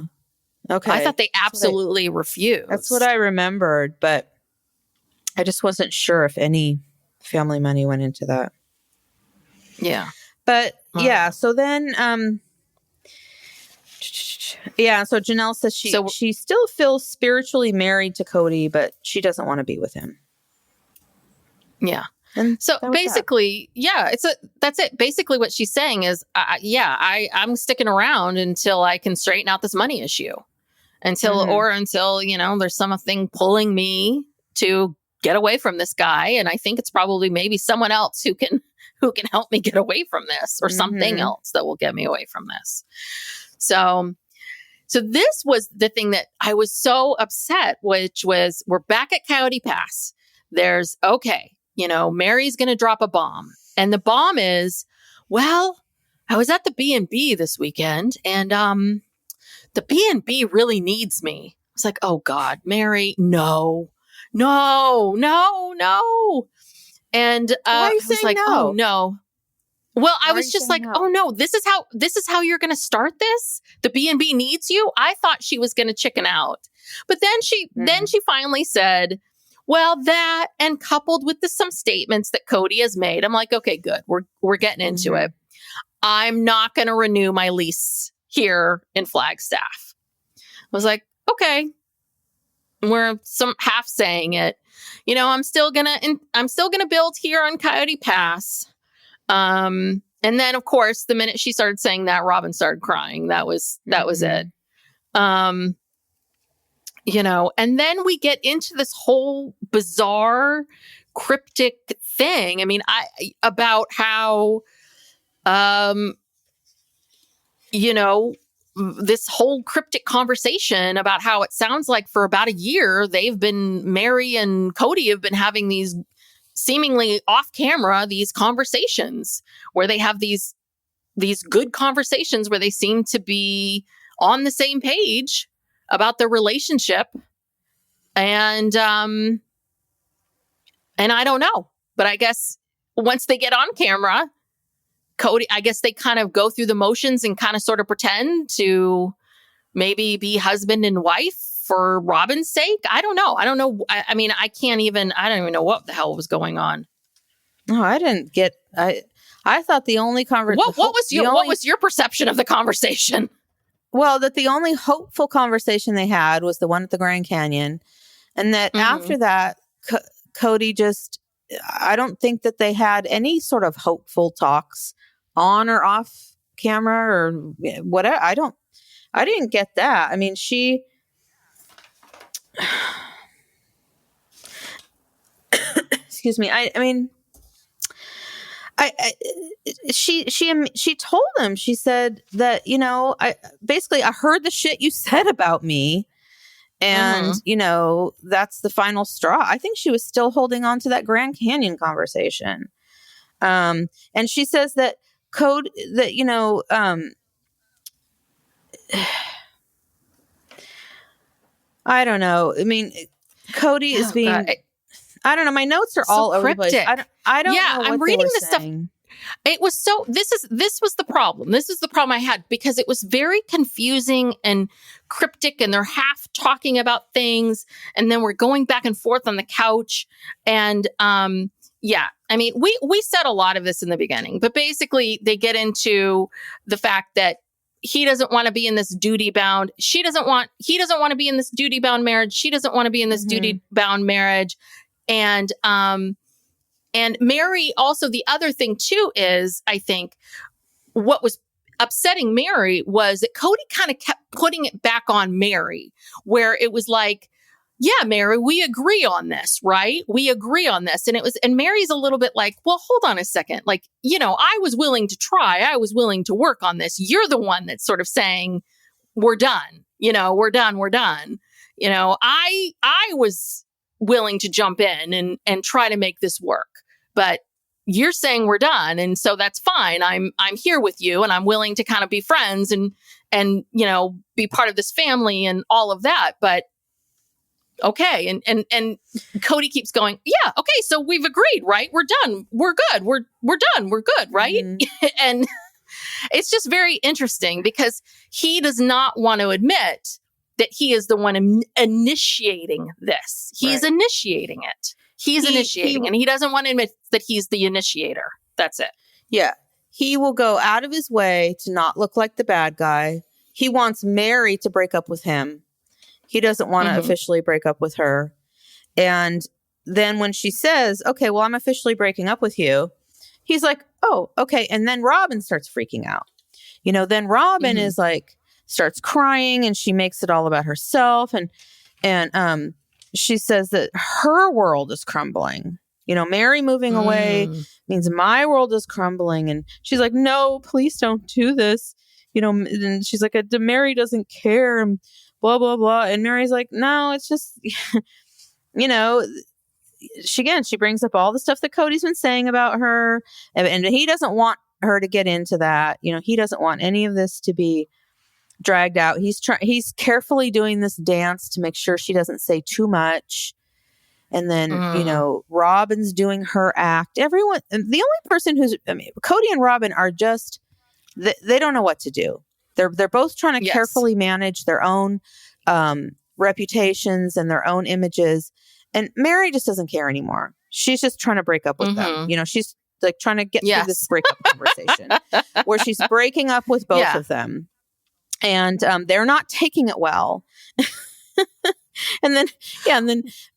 Okay. I thought they absolutely refused. That's what I remembered, but I just wasn't sure if any family money went into that. Yeah. But yeah, so then so Janelle says she still feels spiritually married to Kody, but she doesn't want to be with him. Yeah. And so basically, that's it. Basically what she's saying is, I'm sticking around until I can straighten out this money issue. Until there's something pulling me to get away from this guy. And I think it's probably maybe someone else who can help me get away from this, or something else that will get me away from this. So this was the thing that I was so upset, which was we're back at Coyote Pass. There's Meri's going to drop a bomb. And the bomb is, well, I was at the B&B this weekend and the B&B really needs me. I was like, oh God, Meri, no. And Why are you I was saying like, no? oh no. Well, I was just like, no? oh no, this is how you're going to start this? The B&B needs you? I thought she was going to chicken out. But then she finally said, well, that, and coupled with some statements that Kody has made, I'm like, okay, good. We're getting into it. I'm not going to renew my lease here in Flagstaff. I was like, okay, we're half saying it. I'm still gonna build here on Coyote Pass. And then of course, the minute she started saying that, Robyn started crying. That was it. And then we get into this whole bizarre, cryptic thing. I mean, about how, this whole cryptic conversation about how it sounds like for about a year, Meri and Kody have been having these seemingly off camera, these conversations where they have these good conversations where they seem to be on the same page about their relationship. And I don't know, but I guess once they get on camera, Kody, I guess they kind of go through the motions and kind of sort of pretend to maybe be husband and wife for Robyn's sake. I don't know. I mean, I don't even know what the hell was going on. No, I didn't get, I thought the only conversation. What was your perception of the conversation? Well, that the only hopeful conversation they had was the one at the Grand Canyon. And that after that, Kody just, I don't think that they had any sort of hopeful talks on or off camera or whatever. I didn't get that. I mean, excuse me. She told him, she said that, I heard the shit you said about me. And, that's the final straw. I think she was still holding on to that Grand Canyon conversation. And she says that I don't know. I mean, Kody is being, I don't know. My notes are all over the place. I don't know what I'm reading this saying. Stuff. It was this was the problem. This is the problem I had because it was very confusing and cryptic and they're half talking about things. And then we're going back and forth on the couch. And, I mean, we said a lot of this in the beginning, but basically they get into the fact that he doesn't want to be in this duty bound. He doesn't want to be in this duty bound marriage. She doesn't want to be in this duty bound marriage. And Meri also, the other thing too is, I think what was upsetting Meri was that Kody kind of kept putting it back on Meri, where it was like, yeah, Meri, we agree on this, right? We agree on this. And Mary's a little bit like, well, hold on a second. Like, I was willing to try. I was willing to work on this. You're the one that's sort of saying, we're done. We're done. I was willing to jump in and try to make this work, but you're saying we're done. And so that's fine. I'm here with you and I'm willing to kind of be friends and be part of this family and all of that. But okay. And Kody keeps going, yeah, okay, so we've agreed, right? We're done. We're good. We're done. We're good, right? Mm-hmm. And it's just very interesting because he does not want to admit that he is the one initiating this. He's initiating it. He's initiating, and he doesn't want to admit that he's the initiator. That's it. Yeah. He will go out of his way to not look like the bad guy. He wants Meri to break up with him. He doesn't want to officially break up with her. And then when she says, okay, well, I'm officially breaking up with you, he's like, oh, okay. And then Robyn starts freaking out. Then Robyn is like, starts crying and she makes it all about herself. And she says that her world is crumbling. Meri moving away means my world is crumbling. And she's like, no, please don't do this. And she's like, Meri doesn't care. And blah, blah, blah. And Mary's like, no, it's just, she brings up all the stuff that Kody's been saying about her. And he doesn't want her to get into that. He doesn't want any of this to be dragged out. He's carefully doing this dance to make sure she doesn't say too much. And then, Robyn's doing her act. Everyone, the only person Kody and Robyn are just, they don't know what to do. They're both trying to carefully manage their own reputations and their own images. And Meri just doesn't care anymore. She's just trying to break up with them. She's like trying to get through this breakup conversation where she's breaking up with both of them. And they're not taking it well. And then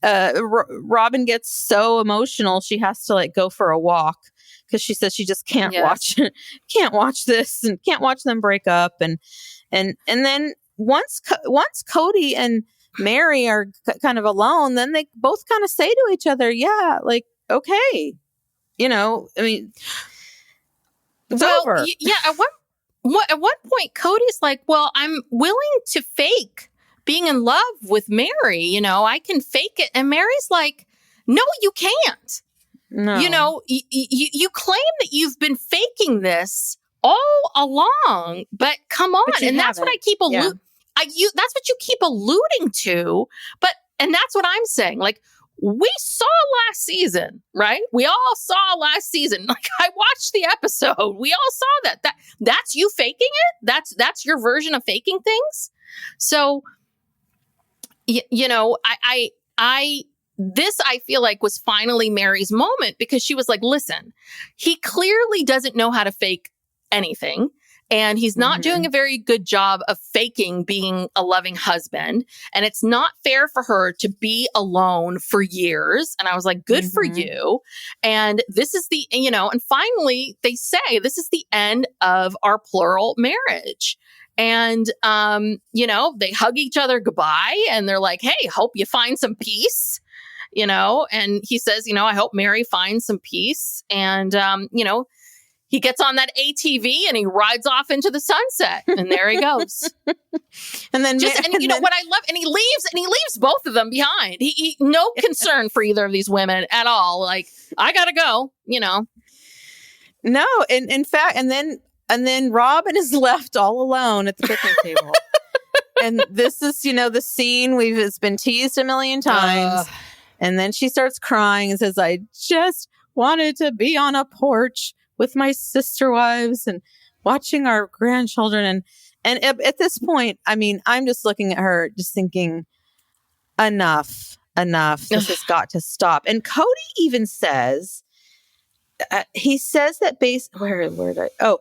Robyn gets so emotional she has to like go for a walk because she says she just can't watch this and can't watch them break up. And then once Kody and Meri are kind of alone, then they both kind of say to each other, yeah, like, okay, it's over. Yeah. At one point, Kody's like, well, I'm willing to fake being in love with Meri. I can fake it. And Mary's like, no, you can't. No. You claim that you've been faking this all along, but come on. And that's what I keep alluding. That's what you keep alluding to. And that's what I'm saying. Like, we saw last season, right? We all saw last season. Like, I watched the episode. We all saw that's you faking it. That's your version of faking things. So, this, I feel like, was finally Mary's moment because she was like, listen, he clearly doesn't know how to fake anything. And he's not doing a very good job of faking being a loving husband. And it's not fair for her to be alone for years. And I was like, good for you. And this is and finally they say, this is the end of our plural marriage. And, they hug each other goodbye and they're like, hey, hope you find some peace, and he says, I hope Meri finds some peace. And, he gets on that ATV and he rides off into the sunset and there he goes. And then, what I love, and he leaves both of them behind. He no concern for either of these women at all. Like, I gotta go, No, in fact, and then Robyn is left all alone at the picnic table. And this is, the scene it's been teased a million times. And then she starts crying and says, I just wanted to be on a porch with my sister wives and watching our grandchildren. And at this point, I'm just looking at her, just thinking, enough. This has got to stop. And Kody even says, he says that where did I? Oh,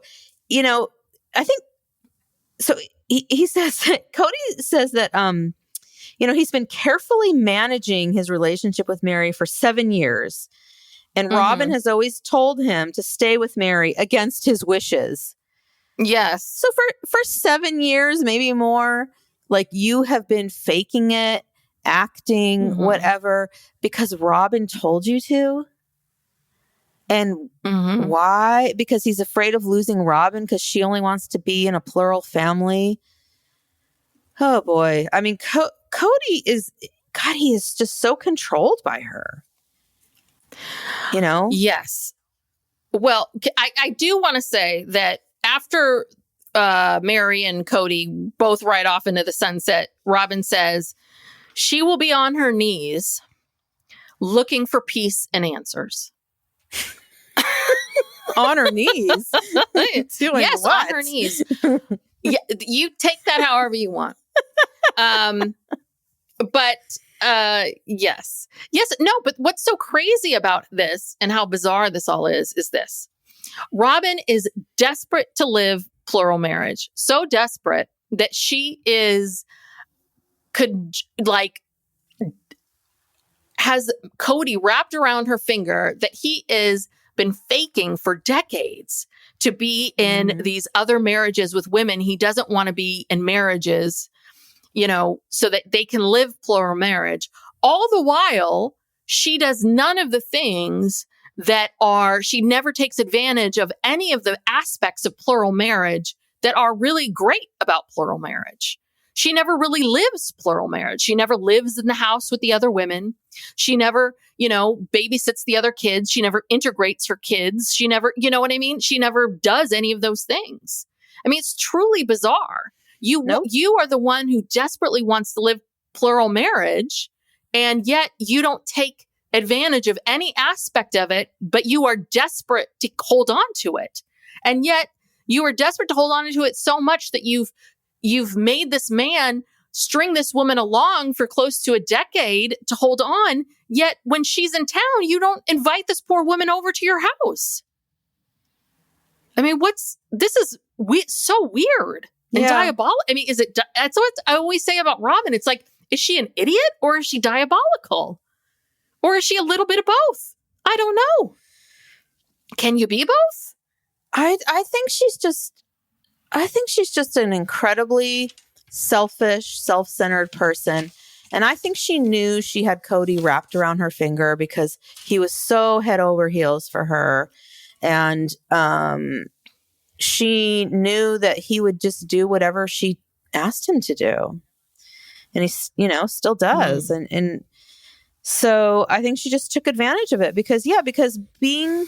I think, so he says that, Kody says that, he's been carefully managing his relationship with Meri for 7 years. And Robyn has always told him to stay with Meri against his wishes. Yes. So for 7 years, maybe more, like you have been faking it, acting, whatever, because Robyn told you to. And why? Because he's afraid of losing Robyn because she only wants to be in a plural family. Oh boy. I mean, Kody is, God, he is just so controlled by her. You know? Yes. Well, I do want to say that after Meri and Kody both ride off into the sunset, Robyn says she will be on her knees looking for peace and answers. On her knees? Doing yes, what? on her knees. Yeah, you take that however you want. But yes. No, but what's so crazy about this and how bizarre this all is this. Robyn is desperate to live plural marriage. So desperate that she has Kody wrapped around her finger that he is been faking for decades to be in these other marriages with women he doesn't want to be in marriages, so that they can live plural marriage. All the while, she does none of the things she never takes advantage of any of the aspects of plural marriage that are really great about plural marriage. She never really lives plural marriage. She never lives in the house with the other women. She never, babysits the other kids. She never integrates her kids. She never, you know what I mean? She never does any of those things. I mean, it's truly bizarre. You are the one who desperately wants to live plural marriage, and yet you don't take advantage of any aspect of it, but you are desperate to hold on to it. And yet you are desperate to hold on to it so much that you've made this man string this woman along for close to a decade to hold on. Yet when she's in town, you don't invite this poor woman over to your house. I mean, this is so weird and diabolical. I mean, that's what I always say about Robyn. It's like, is she an idiot or is she diabolical? Or is she a little bit of both? I don't know. Can you be both? I think she's just an incredibly selfish, self-centered person. And I think she knew she had Kody wrapped around her finger because he was so head over heels for her. And she knew that he would just do whatever she asked him to do. And he, still does. And so I think she just took advantage of it because being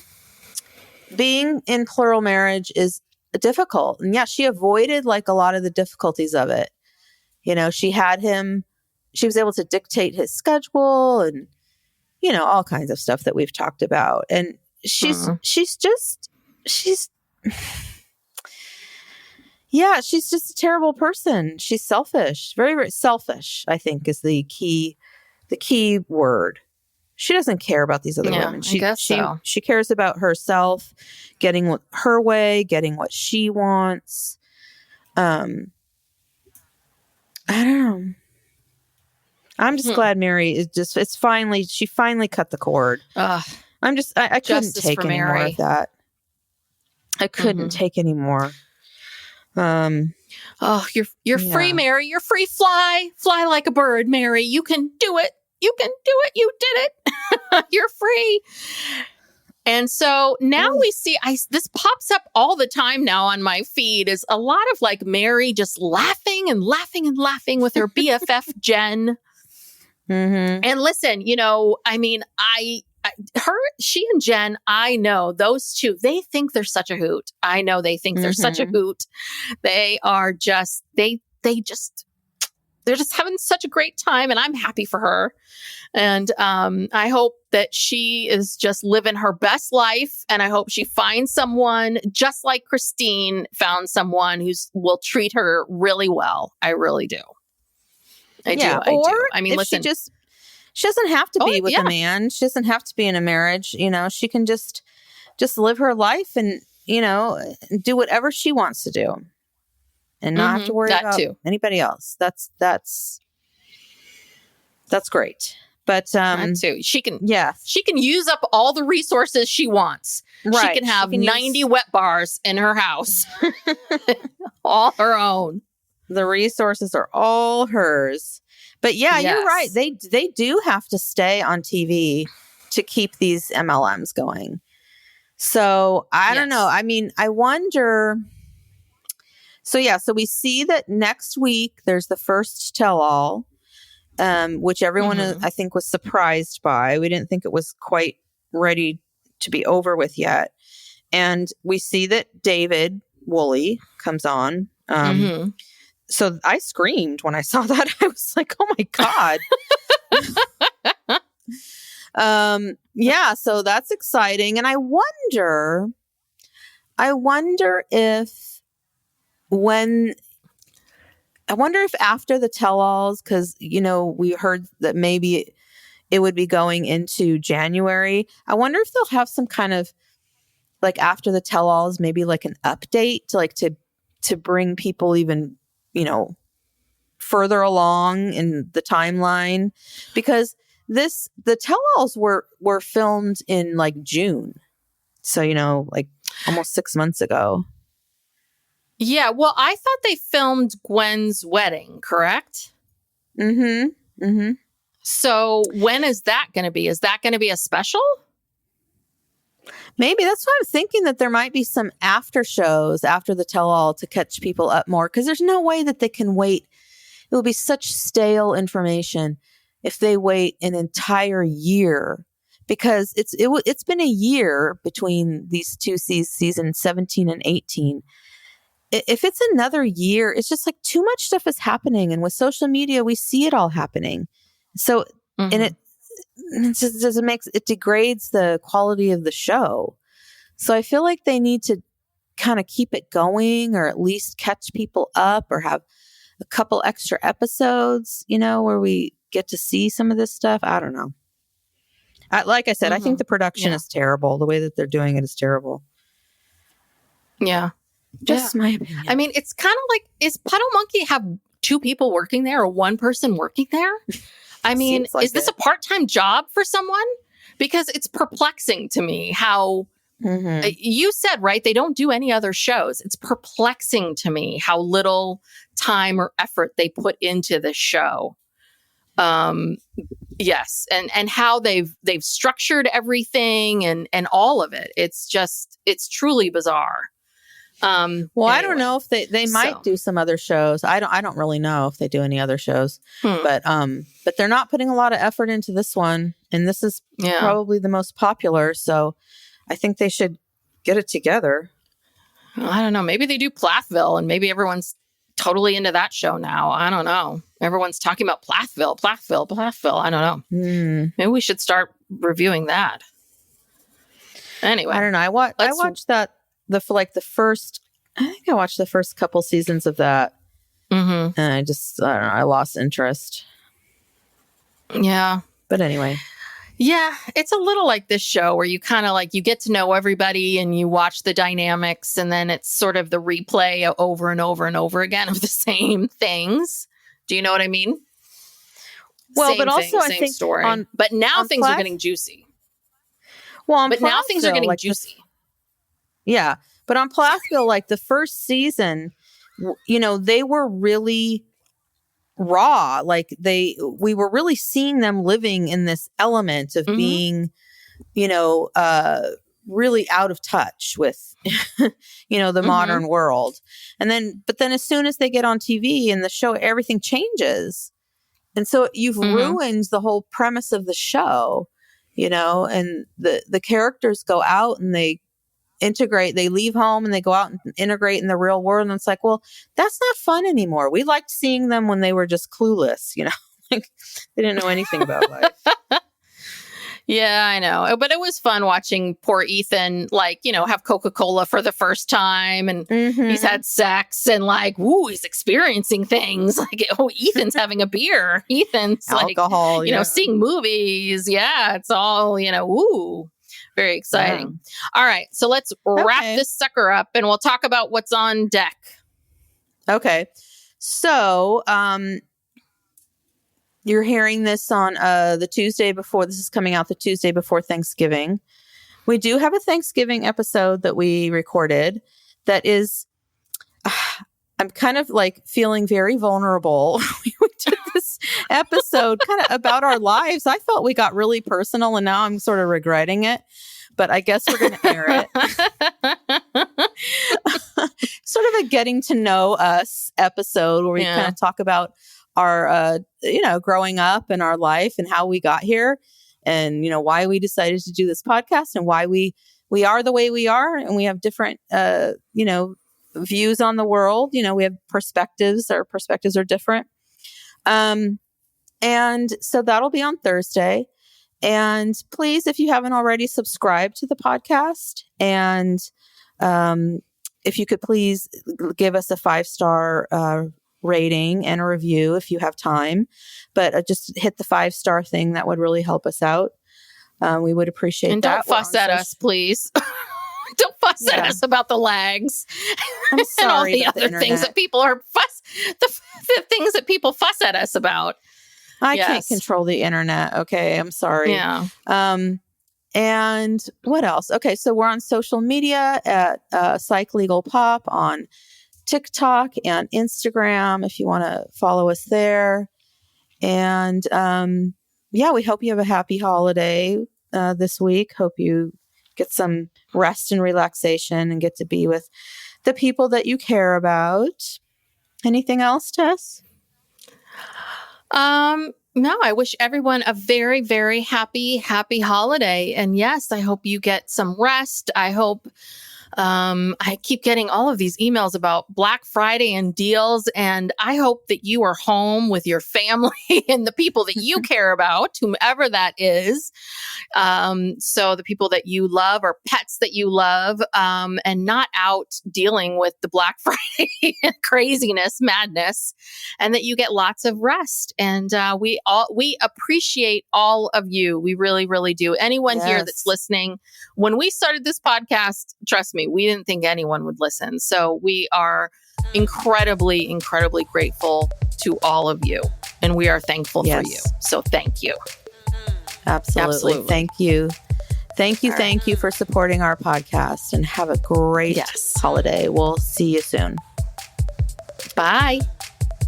in plural marriage is difficult. And she avoided like a lot of the difficulties of it. She was able to dictate his schedule and, all kinds of stuff that we've talked about. And she's just a terrible person. She's selfish, very, very selfish, I think is the key word. She doesn't care about these other women. She cares about herself, getting her way, getting what she wants. I don't know. I'm just glad Meri she finally cut the cord. I couldn't take any more of that. I couldn't take any more. You're free, Meri. You're free. Fly like a bird, Meri. You can do it. You can do it. You did it. You're free. And so now we see, this pops up all the time now on my feed, is a lot of like Meri just laughing and laughing and laughing with her BFF Jen. And listen, I mean, she and Jen, I know those two, they think they're such a hoot. I know they think they're such a hoot. They are just, they're just having such a great time, and I'm happy for her. And I hope that she is just living her best life, and I hope she finds someone just like Christine found someone who will treat her really well. I really do. I do. I mean, listen, she doesn't have to be with a man. She doesn't have to be in a marriage. She can just live her life and, do whatever she wants to do. And not have to worry about anybody else. That's great. But that too. She can use up all the resources she wants. Right. She can have 90 wet bars in her house. All her own. The resources are all hers. But yeah, you're right. They do have to stay on TV to keep these MLMs going. So I don't know. I mean, I wonder. So we see that next week there's the first tell-all, which everyone I think was surprised by. We didn't think it was quite ready to be over with yet. And we see that David Woolley comes on. So I screamed when I saw that. I was like, oh my God. So that's exciting. And I wonder if after the tell-alls, because, we heard that maybe it would be going into January. I wonder if they'll have some kind of, like, after the tell-alls, maybe like an update to bring people even, further along in the timeline, because the tell-alls were filmed in like June. So, like almost 6 months ago. Yeah. Well, I thought they filmed Gwen's wedding, correct? Mm-hmm. So when is that going to be? Is that going to be a special? Maybe. That's why I'm thinking that there might be some after shows after the tell-all to catch people up more, because there's no way that they can wait. It will be such stale information if they wait an entire year, because it's been a year between these two seasons, 17 and 18. If it's another year, it's just like too much stuff is happening. And with social media, we see it all happening. So, and it just doesn't it degrades the quality of the show. So I feel like they need to kind of keep it going, or at least catch people up, or have a couple extra episodes, where we get to see some of this stuff. I don't know. Like I said, I think the production is terrible. The way that they're doing it is terrible. Yeah. Just my opinion. I mean, it's kind of like, is Puddle Monkey have two people working there or one person working there? I mean, like, is this a part-time job for someone? Because it's perplexing to me how you said, right, they don't do any other shows. It's perplexing to me how little time or effort they put into this show. Yes. And how they've structured everything and all of it. It's truly bizarre. Well, anyway, I don't know if they might do some other shows. I don't really know if they do any other shows, but they're not putting a lot of effort into this one. And this is probably the most popular. So I think they should get it together. I don't know. Maybe they do Plathville and maybe everyone's totally into that show now. I don't know. Everyone's talking about Plathville. I don't know. Maybe we should start reviewing that. Anyway. I don't know. I watched that. I think I watched the first couple seasons of that. And I don't know, I lost interest. Yeah. But anyway. Yeah. It's a little like this show where you kind of like, you get to know everybody and you watch the dynamics, and then it's sort of the replay over and over and over again of the same things. Do you know what I mean? Well, but also I think story. But now things are getting juicy. Well, but now things are getting juicy. Yeah. But on Plathville, like the first season, they were really raw. Like we were really seeing them living in this element of being, really out of touch with, the modern world. But then as soon as they get on TV and the show, everything changes. And so you've ruined the whole premise of the show, and the characters go out and they integrate, they leave home and they go out and integrate in the real world. And it's like, well, that's not fun anymore. We liked seeing them when they were just clueless, like they didn't know anything about life. Yeah, I know. But it was fun watching poor Ethan, have Coca-Cola for the first time. And he's had sex and he's experiencing things. Like, Ethan's having a beer. Ethan's alcohol, seeing movies. Yeah, it's all, very exciting. Yeah. All right. So let's wrap this sucker up and we'll talk about what's on deck. Okay. So, you're hearing this on the Tuesday before, this is coming out the Tuesday before Thanksgiving. We do have a Thanksgiving episode that we recorded that is, I'm kind of like feeling very vulnerable. We did this episode kind of about our lives. I felt we got really personal and now I'm sort of regretting it, but I guess we're going to air it. Sort of a getting to know us episode where we kind of talk about our, growing up and our life and how we got here and, why we decided to do this podcast and why we are the way we are. And we have different, views on the world. We have perspectives. Our perspectives are different. And so that'll be on Thursday. And please, if you haven't already, subscribe to the podcast. And if you could please give us a 5-star rating and a review if you have time. But just hit the 5-star thing. That would really help us out. We would appreciate and that. And don't fuss at us, please. Don't fuss at us about the lags. I'm sorry. And all the other things that people are the things that people fuss at us about. I can't control the internet. Okay. I'm sorry. Yeah. And what else? Okay. So we're on social media at Psych Legal Pop on TikTok and Instagram if you want to follow us there. And we hope you have a happy holiday this week. Hope you get some rest and relaxation and get to be with the people that you care about. Anything else, Tess? No, I wish everyone a very, very happy holiday. And yes, I hope you get some rest. I hope, I keep getting all of these emails about Black Friday and deals. And I hope that you are home with your family and the people that you care about, whomever that is. So the people that you love or pets that you love, and not out dealing with the Black Friday craziness, madness, and that you get lots of rest. And we appreciate all of you. We really, really do. Anyone here that's listening, when we started this podcast, trust me, we didn't think anyone would listen. So we are incredibly, incredibly grateful to all of you. And we are thankful for you. So thank you. Absolutely. Thank you. Thank you for supporting our podcast and have a great holiday. We'll see you soon. Bye.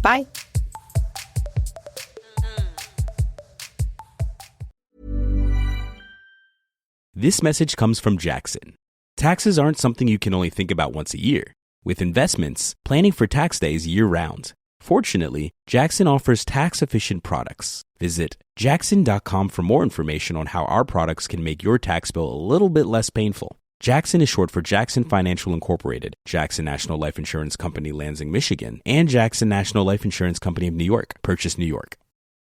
Bye. This message comes from Jackson. Taxes aren't something you can only think about once a year. With investments, planning for tax day is year-round. Fortunately, Jackson offers tax-efficient products. Visit jackson.com for more information on how our products can make your tax bill a little bit less painful. Jackson is short for Jackson Financial Incorporated, Jackson National Life Insurance Company, Lansing, Michigan, and Jackson National Life Insurance Company of New York, Purchase, New York.